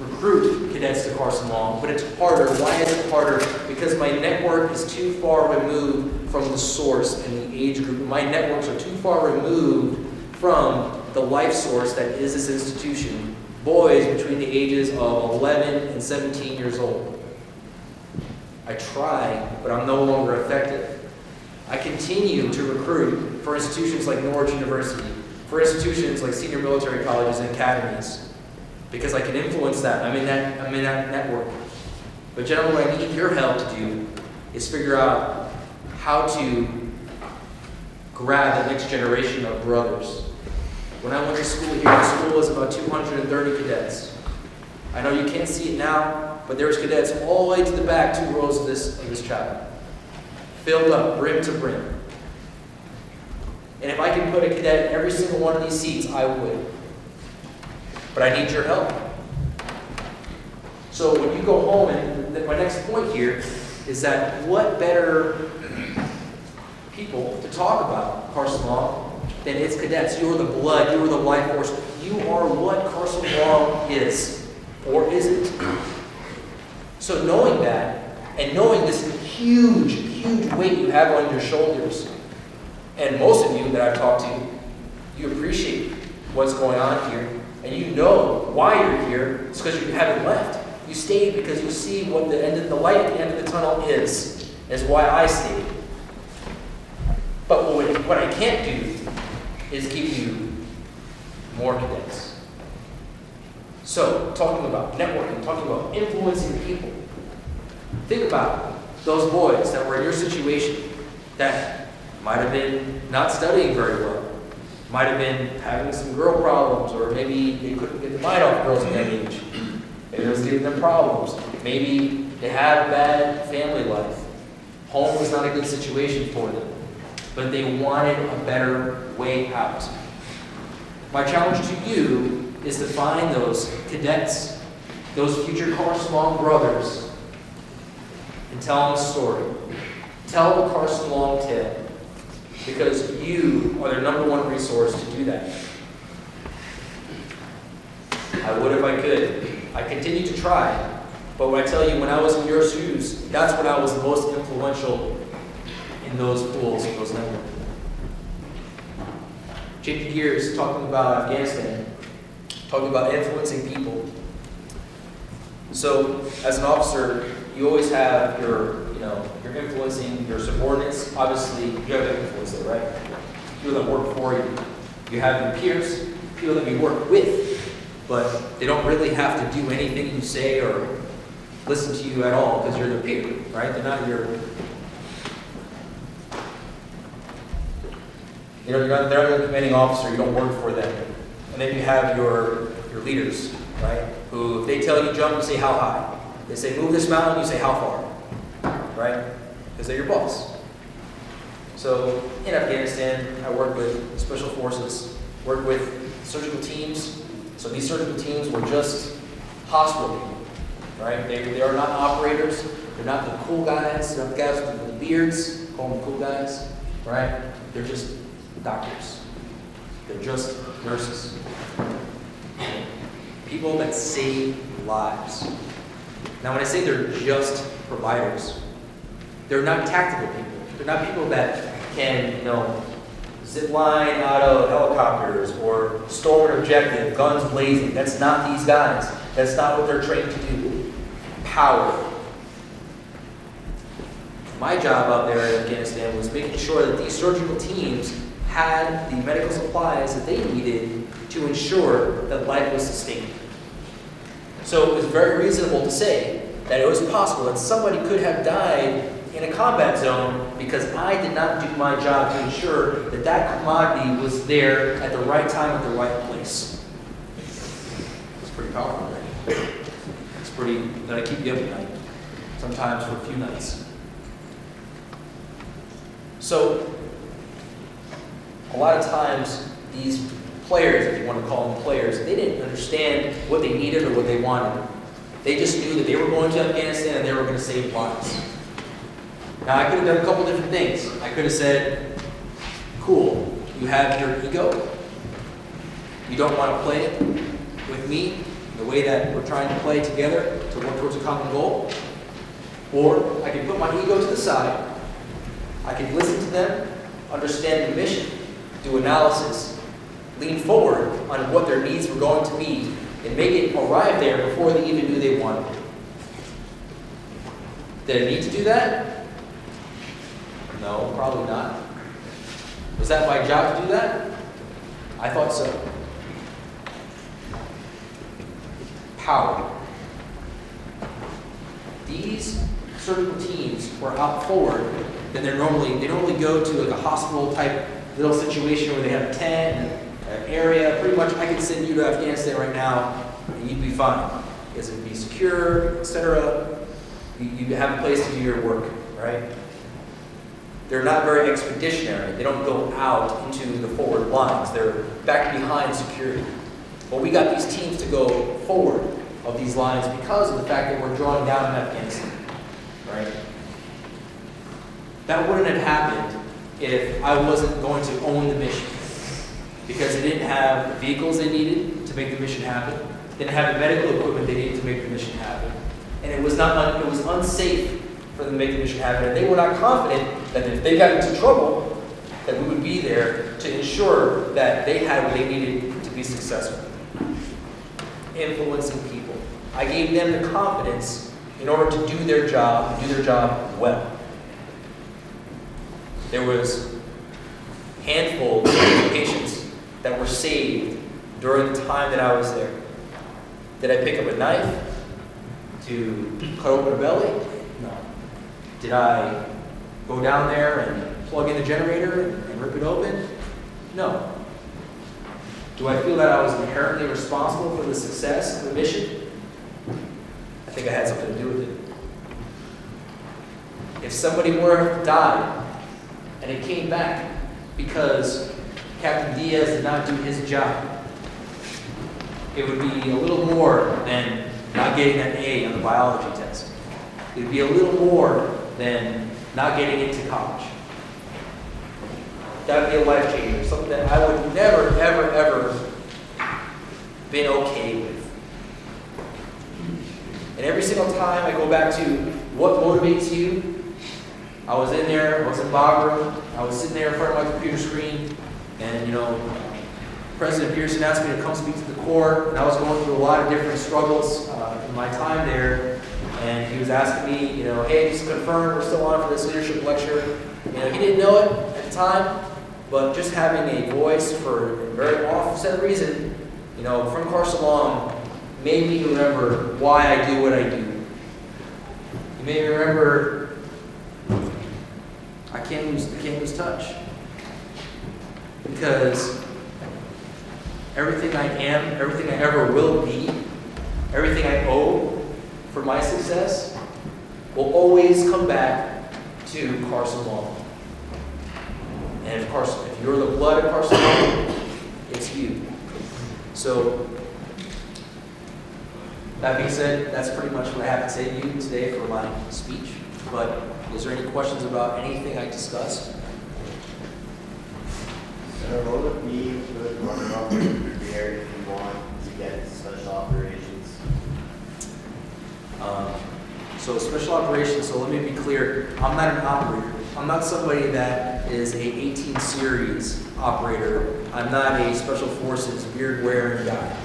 recruit cadets to Carson Law, but it's harder. Why is it harder? Because my network is too far removed from the source and the age group. My networks are too far removed from the life source that is this institution. Boys between the ages of 11 and 17 years old. I try, but I'm no longer effective. I continue to recruit for institutions like Norwich University, for institutions like senior military colleges and academies, because I can influence that. I'm in that network. But gentlemen, what I need your help to do is figure out how to grab the next generation of brothers. When I went to school here, the school was about 230 cadets. I know you can't see it now, but there's cadets all the way to the back, 2 rows of this chapel. Filled up, brim to brim. And if I can put a cadet in every single one of these seats, I would. But I need your help. So when you go home, and my next point here is that what better people to talk about Carson Law than its cadets? You are the blood, you are the life force. You are what Carson Law is, or isn't. So knowing that, and knowing this huge, huge weight you have on your shoulders, and most of you that I've talked to, you appreciate what's going on here, and you know why you're here. It's because you haven't left. You stayed because you see what the light at the end of the tunnel is why I stayed. But what I can't do is give you more cadets. So, talking about networking, talking about influencing people. Think about those boys that were in your situation that might have been not studying very well, might have been having some girl problems, or maybe they couldn't get the mind off girls at that age. Maybe it was giving them problems. Maybe they had a bad family life. Home was not a good situation for them, but they wanted a better way out. My challenge to you is to find those cadets, those future Carson Long brothers, and tell them a story. Tell the Carson Long tale, because you are their #1 resource to do that. I would if I could. I continue to try, but when I tell you, when I was in your shoes, that's when I was the most influential in those pools, in those networks. Changing gears, talking about Afghanistan, talking about influencing people. So, as an officer, you always have you're influencing your subordinates. Obviously, you have to influence them, right? People that work for you. You have your peers, people that you work with, but they don't really have to do anything you say or listen to you at all because you're their peer, right? They're not your. They're not the commanding officer. You don't work for them. And then you have your leaders, right? Who, if they tell you jump, you say how high. They say move this mountain, you say how far, right? Because they're your boss. So in Afghanistan, I work with special forces, work with surgical teams. So these surgical teams were just hospital people, right? They are not operators. They're not the cool guys. They're not the guys with the beards. Call them cool guys, right? They're just doctors. They're just nurses. People that save lives. Now, when I say they're just providers, they're not tactical people. They're not people that can, zip line out of helicopters or storm an objective, guns blazing. That's not these guys. That's not what they're trained to do. Power. My job out there in Afghanistan was making sure that these surgical teams had the medical supplies that they needed to ensure that life was sustained. So it was very reasonable to say that it was possible that somebody could have died in a combat zone because I did not do my job to ensure that that commodity was there at the right time at the right place. It's pretty powerful, right? It's pretty, that'll keep you up at night, sometimes for a few nights. So, a lot of times, these players, if you want to call them players, they didn't understand what they needed or what they wanted. They just knew that they were going to Afghanistan and they were going to save lives. Now, I could have done a couple different things. I could have said, cool, you have your ego. You don't want to play with me the way that we're trying to play together to work towards a common goal. Or I can put my ego to the side. I can listen to them, understand the mission, do analysis, lean forward on what their needs were going to be, and make it arrive there before they even knew they wanted it. Did I need to do that? No, probably not. Was that my job to do that? I thought so. Power. These surgical teams were out forward than they normally go to like a hospital type little situation where they have a tent, an area. Pretty much, I could send you to Afghanistan right now, and you'd be fine. Because it'd be secure, etc. You have a place to do your work, right? They're not very expeditionary. They don't go out into the forward lines. They're back behind security. But we got these teams to go forward of these lines because of the fact that we're drawing down in Afghanistan, right? That wouldn't have happened if I wasn't going to own the mission, because they didn't have the vehicles they needed to make the mission happen. They didn't have the medical equipment they needed to make the mission happen, and it was unsafe for them to make the mission happen. And they were not confident that if they got into trouble, that we would be there to ensure that they had what they needed to be successful. Influencing people. I gave them the confidence in order to do their job, and do their job well. There was a handful of patients that were saved during the time that I was there. Did I pick up a knife to cut open a belly? No. Did I go down there and plug in the generator and rip it open? No. Do I feel that I was inherently responsible for the success of the mission? I think I had something to do with it. If somebody were to die and it came back because Captain Diaz did not do his job, it would be a little more than not getting an A on the biology test. It would be a little more than not getting into college. That would be a life changer, something that I would never, ever, ever been okay with. And every single time I go back to what motivates you, I was in there, I was in Bagram, I was sitting there in front of my computer screen, and President Pearson asked me to come speak to the Corps, and I was going through a lot of different struggles in my time there, and he was asking me, hey, just confirm we're still on for this leadership lecture. He didn't know it at the time, but just having a voice for a very offset reason, from Carson Long, made me remember why I do what I do. He made me remember I can't lose touch. Because everything I am, everything I ever will be, everything I owe for my success will always come back to Carson Long. And if you're the blood of Carson Long, it's you. So, that being said, that's pretty much what I have to say to you today for my speech. But is there any questions about anything I discussed? So what would be good running up and prepare if you want to get into special operations? So special operations, so let me be clear, I'm not an operator. I'm not somebody that is a 18 series operator. I'm not a special forces beard wearing guy.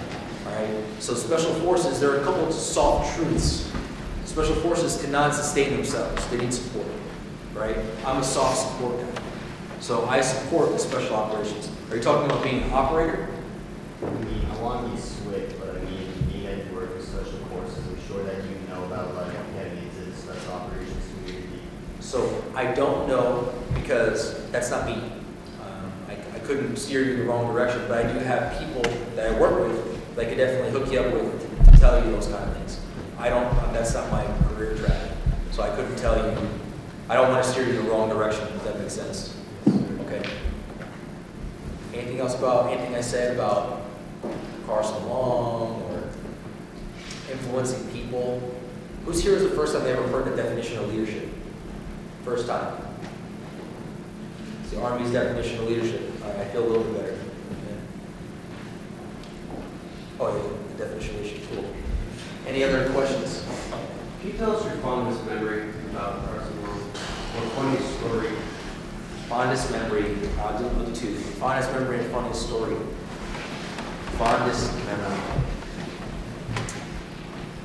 All right. So special forces, there are a couple of soft truths. Special forces cannot sustain themselves. They need support. Right? I'm a soft support guy. So I support the special operations. Are you talking about being an operator? I want you to switch, but being that you work with special forces, I'm sure that you know about getting into the special operations community. So I don't know because that's not me. I couldn't steer you in the wrong direction, but I do have people that I work with that could definitely hook you up with to tell you those kind of things. That's not my career track. So I couldn't tell you. I don't want to steer you in the wrong direction, if that makes sense. Okay. Anything else about anything I said about Carson Long or influencing people? Who's here is the first time they ever heard the definition of leadership? First time. It's the Army's definition of leadership. I feel a little bit better. Yeah. Oh, yeah, the definition of leadership. Cool. Any other questions? Can you tell us your fondest memory about Carson Long? Or funny story? Fondest memory, I'll do it with two. Fondest memory and funniest story. Fondest memory.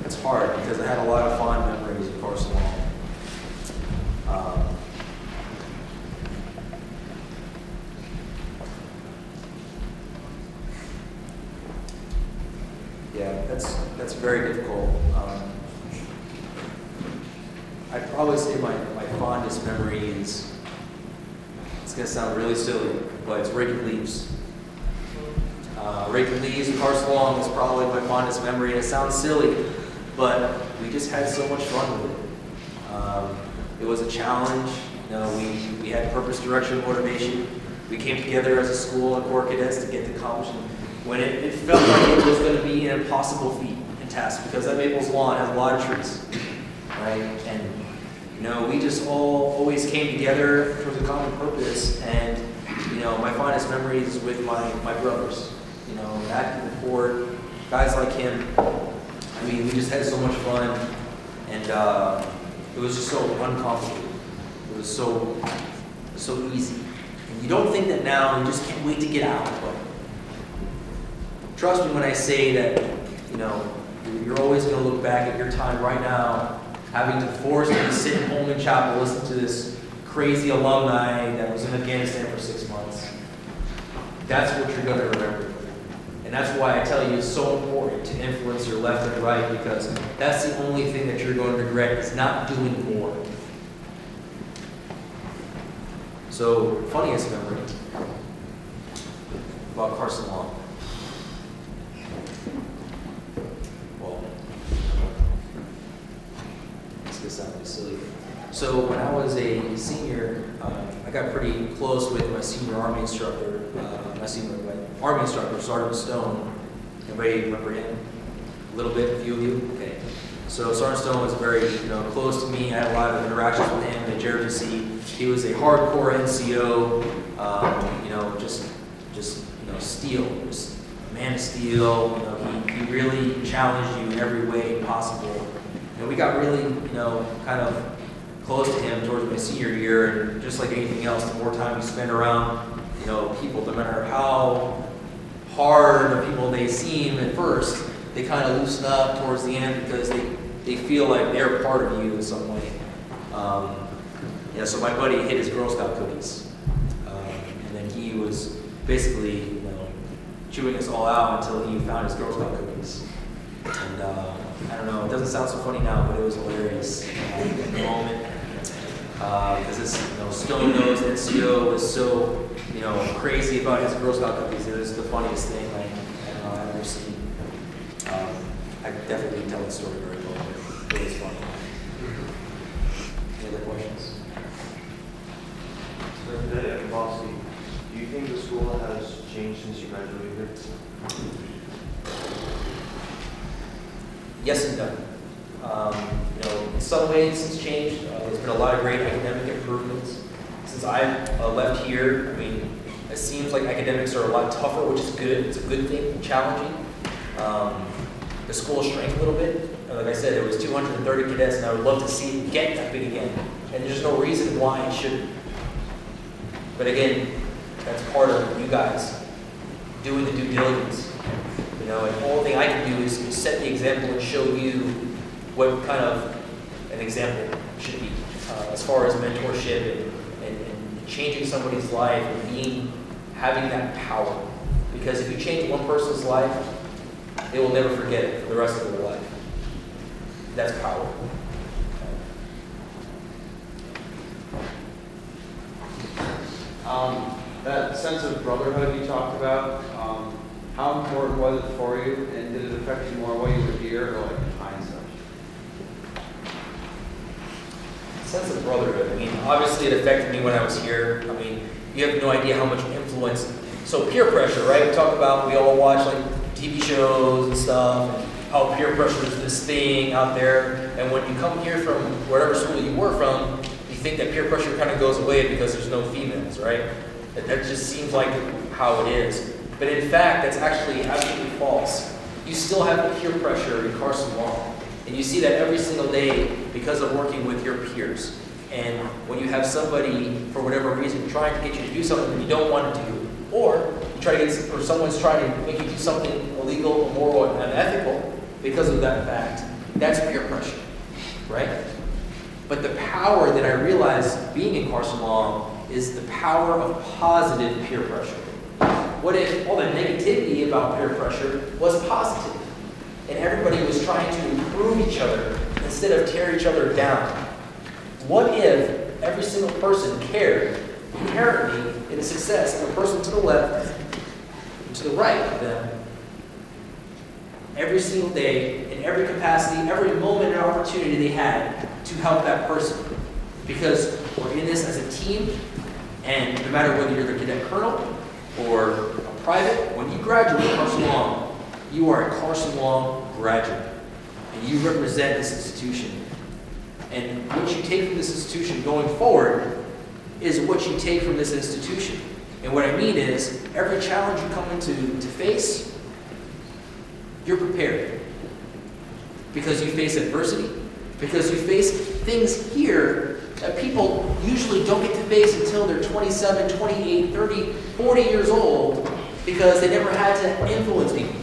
That's hard because I had a lot of fond memories of Carson Long. Yeah, that's very difficult. I'd probably say my fondest memory is, it's going to sound really silly, but it's raking leaves. Raking leaves and Carson Long is probably my fondest memory, and it sounds silly, but we just had so much fun with it. It was a challenge. You know, we had purpose, direction, motivation. We came together as a school and Corps cadets to get the accomplishment. When it felt like it was going to be an impossible feat and task, because that Maples lawn has a lot of trees, right? And you know, we just all always came together towards a common purpose. And you know, my fondest memories with my brothers. You know, back in the fort, guys like him. I mean, we just had so much fun, and it was just so uncomplicated. It was so easy. And you don't think that now, you just can't wait to get out. But trust me when I say that, you know, you're always going to look back at your time right now, having to force me to sit at home in chapel, listen to this crazy alumni that was in Afghanistan for 6 months. That's what you're going to remember. And that's why I tell you it's so important to influence your left and right, because that's the only thing that you're going to regret, is not doing more. So, funniest memory about Carson Long. Well, this is going to sound silly. So when I was a senior, I got pretty close with my senior Army instructor, my Army instructor, Sergeant Stone. Anybody remember him? A little bit, a few of you? Okay. So Sergeant Stone was very, close to me. I had a lot of interactions with him at JRTC. He was a hardcore NCO, steel, just a man of steel. He really challenged you in every way possible. And we got really, kind of close to him towards my senior year, and just like anything else, the more time you spend around, people, no matter how hard of people they seem at first, they kind of loosen up towards the end because they feel like they're part of you in some way. So my buddy hid his Girl Scout cookies, and then he was basically, chewing us all out until he found his Girl Scout cookies. And I don't know, it doesn't sound so funny now, but it was hilarious in the moment. Because this, stone-nosed NCO was so, crazy about his Girl Scout cookies. It was the funniest thing I've ever seen. I definitely didn't tell the story very well, but it was fun. Any other questions? So today at Boston, do you think the school has changed since you graduated? Yes and no. In some ways it's changed. There's been a lot of great academic improvements. Since I've left here, it seems like academics are a lot tougher, which is good. It's a good thing, challenging. The school shrank a little bit. Like I said, there was 230 cadets, and I would love to see it get that big again. And there's no reason why it shouldn't. But again, that's part of you guys doing the due diligence. And the only thing I can do is set the example and show you what kind of an example should be as far as mentorship and changing somebody's life and having that power. Because if you change one person's life, they will never forget it for the rest of their life. That's power. That sense of brotherhood you talked about, how important was it for you, and did it affect you more while you were here or like in hindsight? Sense of brotherhood. Obviously it affected me when I was here. You have no idea how much influence So peer pressure, right? We all watch like TV shows and stuff, and how peer pressure is this thing out there. And when you come here from whatever school you were from, you think that peer pressure kind of goes away because there's no females, right? That just seems like how it is. But in fact, that's actually absolutely false. You still have peer pressure in Carson Law. And you see that every single day because of working with your peers. And when you have somebody, for whatever reason, trying to get you to do something that you don't want to do, or you try to get, or someone's trying to make you do something illegal, immoral, and unethical because of that fact, that's peer pressure, right? But the power that I realized being in Carson Law is the power of positive peer pressure. What if all the negativity about peer pressure was positive, and everybody was trying to improve each other instead of tear each other down? What if every single person cared inherently in the success of the person to the left and to the right of them every single day, in every capacity, every moment and opportunity they had to help that person? Because we're in this as a team, and no matter whether you're the cadet colonel or a private, when you graduate Carson Law, you are a Carson Law graduate, and you represent this institution. And what you take from this institution going forward is what you take from this institution. And what I mean is, every challenge you come into to face, you're prepared. Because you face adversity, because you face things here that people usually don't get to face until they're 27, 28, 30, 40 years old, because they never had to influence people.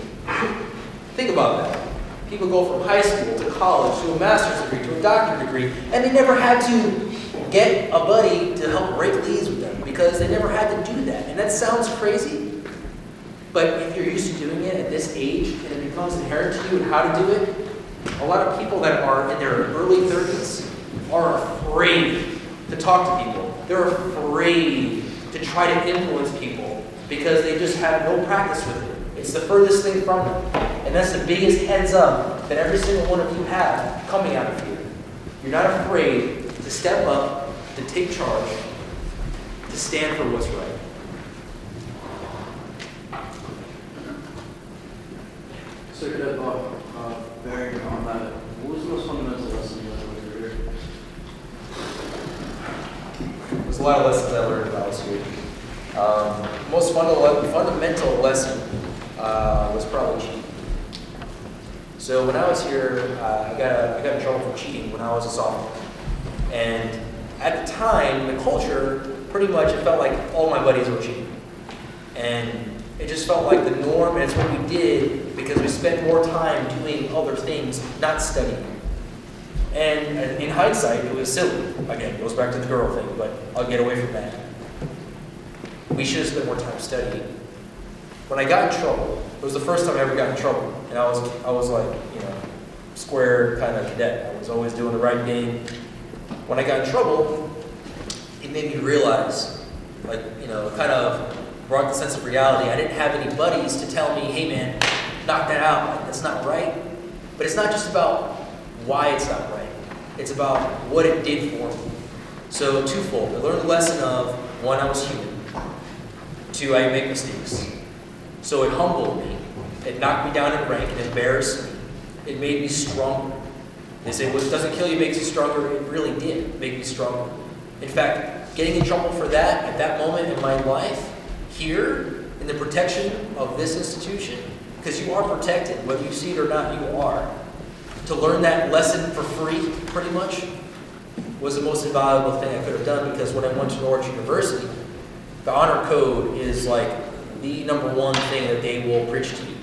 Think about that. People go from high school to college to a master's degree to a doctorate degree, and they never had to get a buddy to help rake leaves with them because they never had to do that. And that sounds crazy, but if you're used to doing it at this age and it becomes inherent to you and how to do it, a lot of people that are in their early 30s are afraid to talk to people. They're afraid to try to influence people because they just have no practice with it. It's the furthest thing from them. And that's the biggest heads up that every single one of you have coming out of here. You're not afraid to step up, to take charge, to stand for what's right. So Cadet Bob, bearing on that, what was the most fundamental lesson you learned when you were here? There's a lot of lessons I learned when I was here. Most fundamental lesson was probably cheating. So when I was here, I got in trouble for cheating when I was a sophomore. And at the time, the culture, pretty much, it felt like all my buddies were cheating. And it just felt like the norm, and it's what we did because we spent more time doing other things, not studying. And in hindsight, it was silly. Again, it goes back to the girl thing, but I'll get away from that. We should have spent more time studying. When I got in trouble, it was the first time I ever got in trouble. And I was like, square kind of cadet. I was always doing the right thing. When I got in trouble, it made me realize, it kind of brought the sense of reality. I didn't have any buddies to tell me, hey man, knock that out, that's not right. But it's not just about why it's not right. It's about what it did for me. So twofold. I learned the lesson of, one, I was human. Two, I make mistakes. So it humbled me. It knocked me down in rank and embarrassed me. It made me stronger. They say what doesn't kill you makes you stronger. It really did make me stronger. In fact, getting in trouble for that at that moment in my life, here, in the protection of this institution, because you are protected, whether you see it or not, you are. To learn that lesson for free, pretty much, was the most invaluable thing I could have done, because when I went to Norwich University, the honor code is like the number one thing that they will preach to you.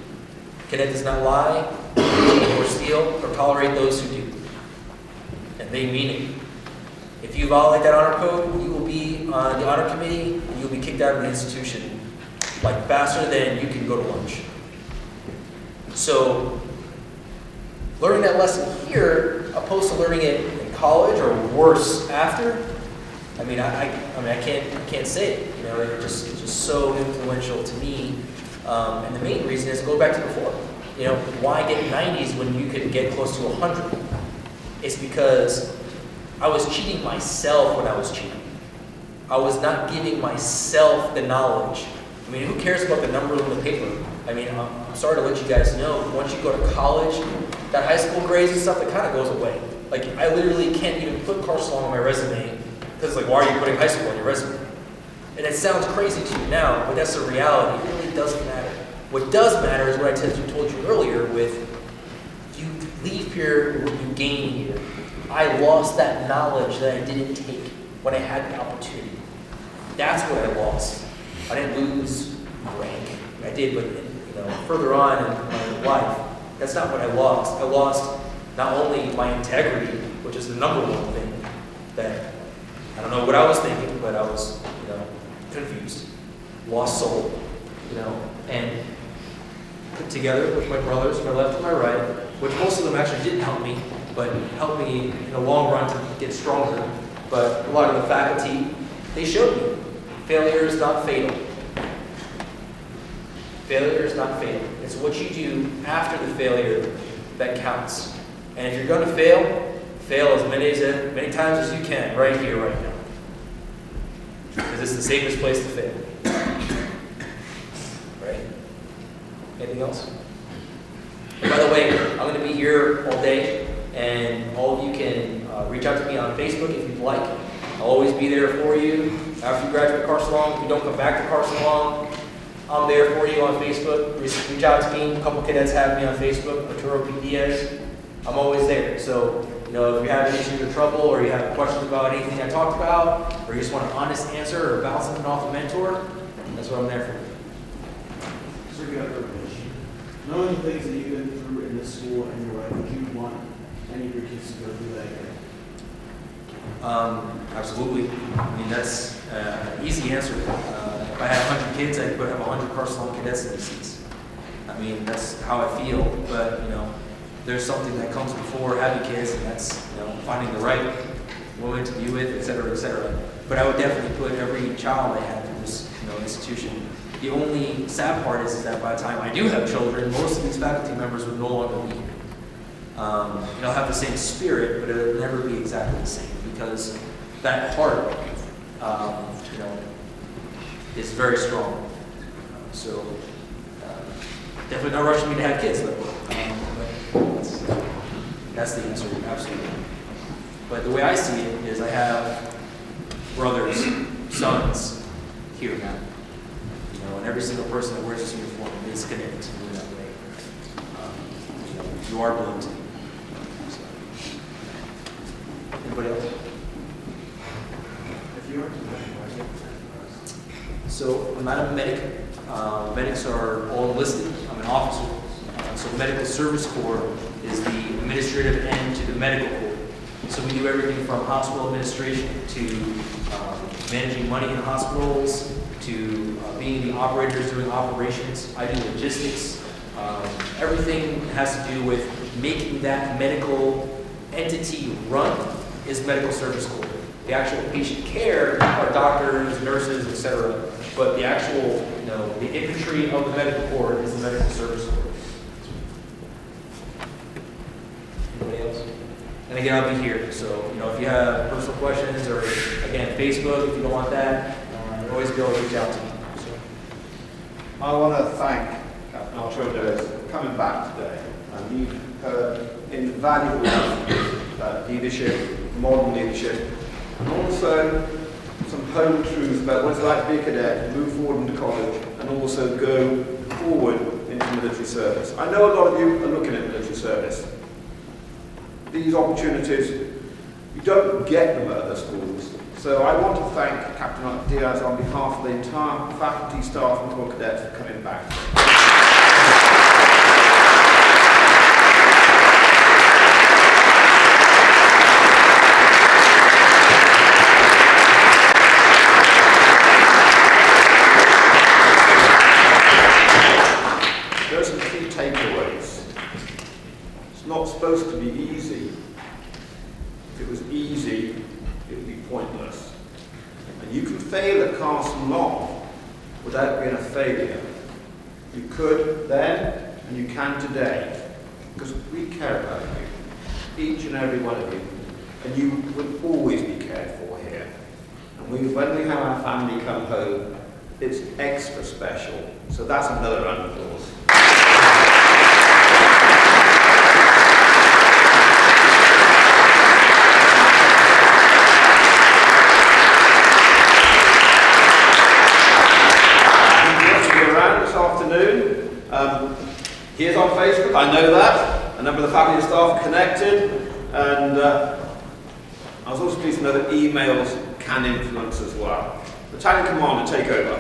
Cadet does not lie, or steal, or tolerate those who do. And they mean it. If you violate that honor code, you will be on the honor committee, and you'll be kicked out of the institution, like faster than you can go to lunch. So, learning that lesson here, opposed to learning it in college or worse after, I can't say it. It's just so influential to me. And the main reason is, go back to before. Why get 90s when you could get close to 100? It's because I was cheating myself when I was cheating. I was not giving myself the knowledge I mean, who cares about the number on the paper? I mean, I'm sorry to let you guys know, once you go to college, that high school grades and stuff, it kind of goes away. Like, I literally can't even put Carson on my resume, because it's like, why are you putting high school on your resume? And it sounds crazy to you now, but that's the reality. It really doesn't matter. What does matter is what I told you earlier with, you leave here what you gain here. I lost that knowledge that I didn't take when I had the opportunity. That's what I lost. I didn't lose rank. I did, but further on in my life, that's not what I lost. I lost not only my integrity, which is the number one thing that, I don't know what I was thinking, but I was, confused, lost soul, and put together with my brothers, my left and my right, which most of them actually didn't help me, but helped me in the long run to get stronger. But a lot of the faculty, they showed me failure is not fatal. Failure is not fatal. It's what you do after the failure that counts. And if you're going to fail as many times as you can, right here, right now. Because it's the safest place to fail. Right? Anything else? And by the way, I'm going to be here all day, and all of you can reach out to me on Facebook if you'd like. I'll always be there for you. After you graduate Carson Long, if you don't come back to Carson Long, I'm there for you on Facebook. Reach out to me. A couple cadets have me on Facebook, Arturo P. Diaz. I'm always there. So, if you have issues or trouble, or you have questions about anything I talked about, or you just want an honest answer or bounce something off a mentor, that's what I'm there for. So you got privilege. Knowing the things that you've been through in this school and your life, would you want any of your kids to go through that again? Absolutely. I mean, that's an easy answer. If I had 100 kids, I could have 100 Carson Long cadets in the seats. I mean, that's how I feel. But, there's something that comes before having kids, and that's, finding the right woman to be with, et cetera, et cetera. But I would definitely put every child I have in this, institution. The only sad part is that by the time I do have children, most of these faculty members would no longer be here. They'll have the same spirit, but it'll never be exactly the same, because that heart, is very strong. So, definitely not rushing me to have kids, though. But that's the answer, absolutely. But the way I see it is I have brothers, sons here now. And every single person that wears this uniform is connected to me that way. You are blood to me. So. Anybody else? If you are to So I'm not a medic. Medics are all enlisted. I'm an officer. So the Medical Service Corps is the administrative end to the medical corps. So we do everything from hospital administration to managing money in hospitals to being the operators doing operations. I do logistics. Everything has to do with making that medical entity run is Medical Service Corps. The actual patient care are doctors, nurses, etc. But the actual, the infantry of the medical corps is the Medical Service Corps. Anybody else? And again, I'll be here. So, if you have personal questions or, again, Facebook, if you don't want that, you'll always be able to reach out to me. So. I want to thank Captain Arturo for coming back today. And you've heard invaluable lessons about leadership, modern leadership, and also some home truths about what it's like to be a cadet, move forward into college, and also go forward into military service. I know a lot of you are looking at military service. These opportunities, you don't get them at other schools. So I want to thank Captain Diaz on behalf of the entire faculty, staff and corps cadets for coming back. There are some key takeaways. It's not supposed to be easy. If it was easy, it would be pointless. And you can fail at Carson Long without being a failure. You could then, and you can today, because we care about you, each and every one of you, and you will always be cared for here. And when we have our family come home, it's extra special. So that's another round of applause. Around this afternoon. He is on Facebook, I know that. A number of the family and staff are connected, and I was also pleased to know that emails can influence as well. Battalion Commander, take over.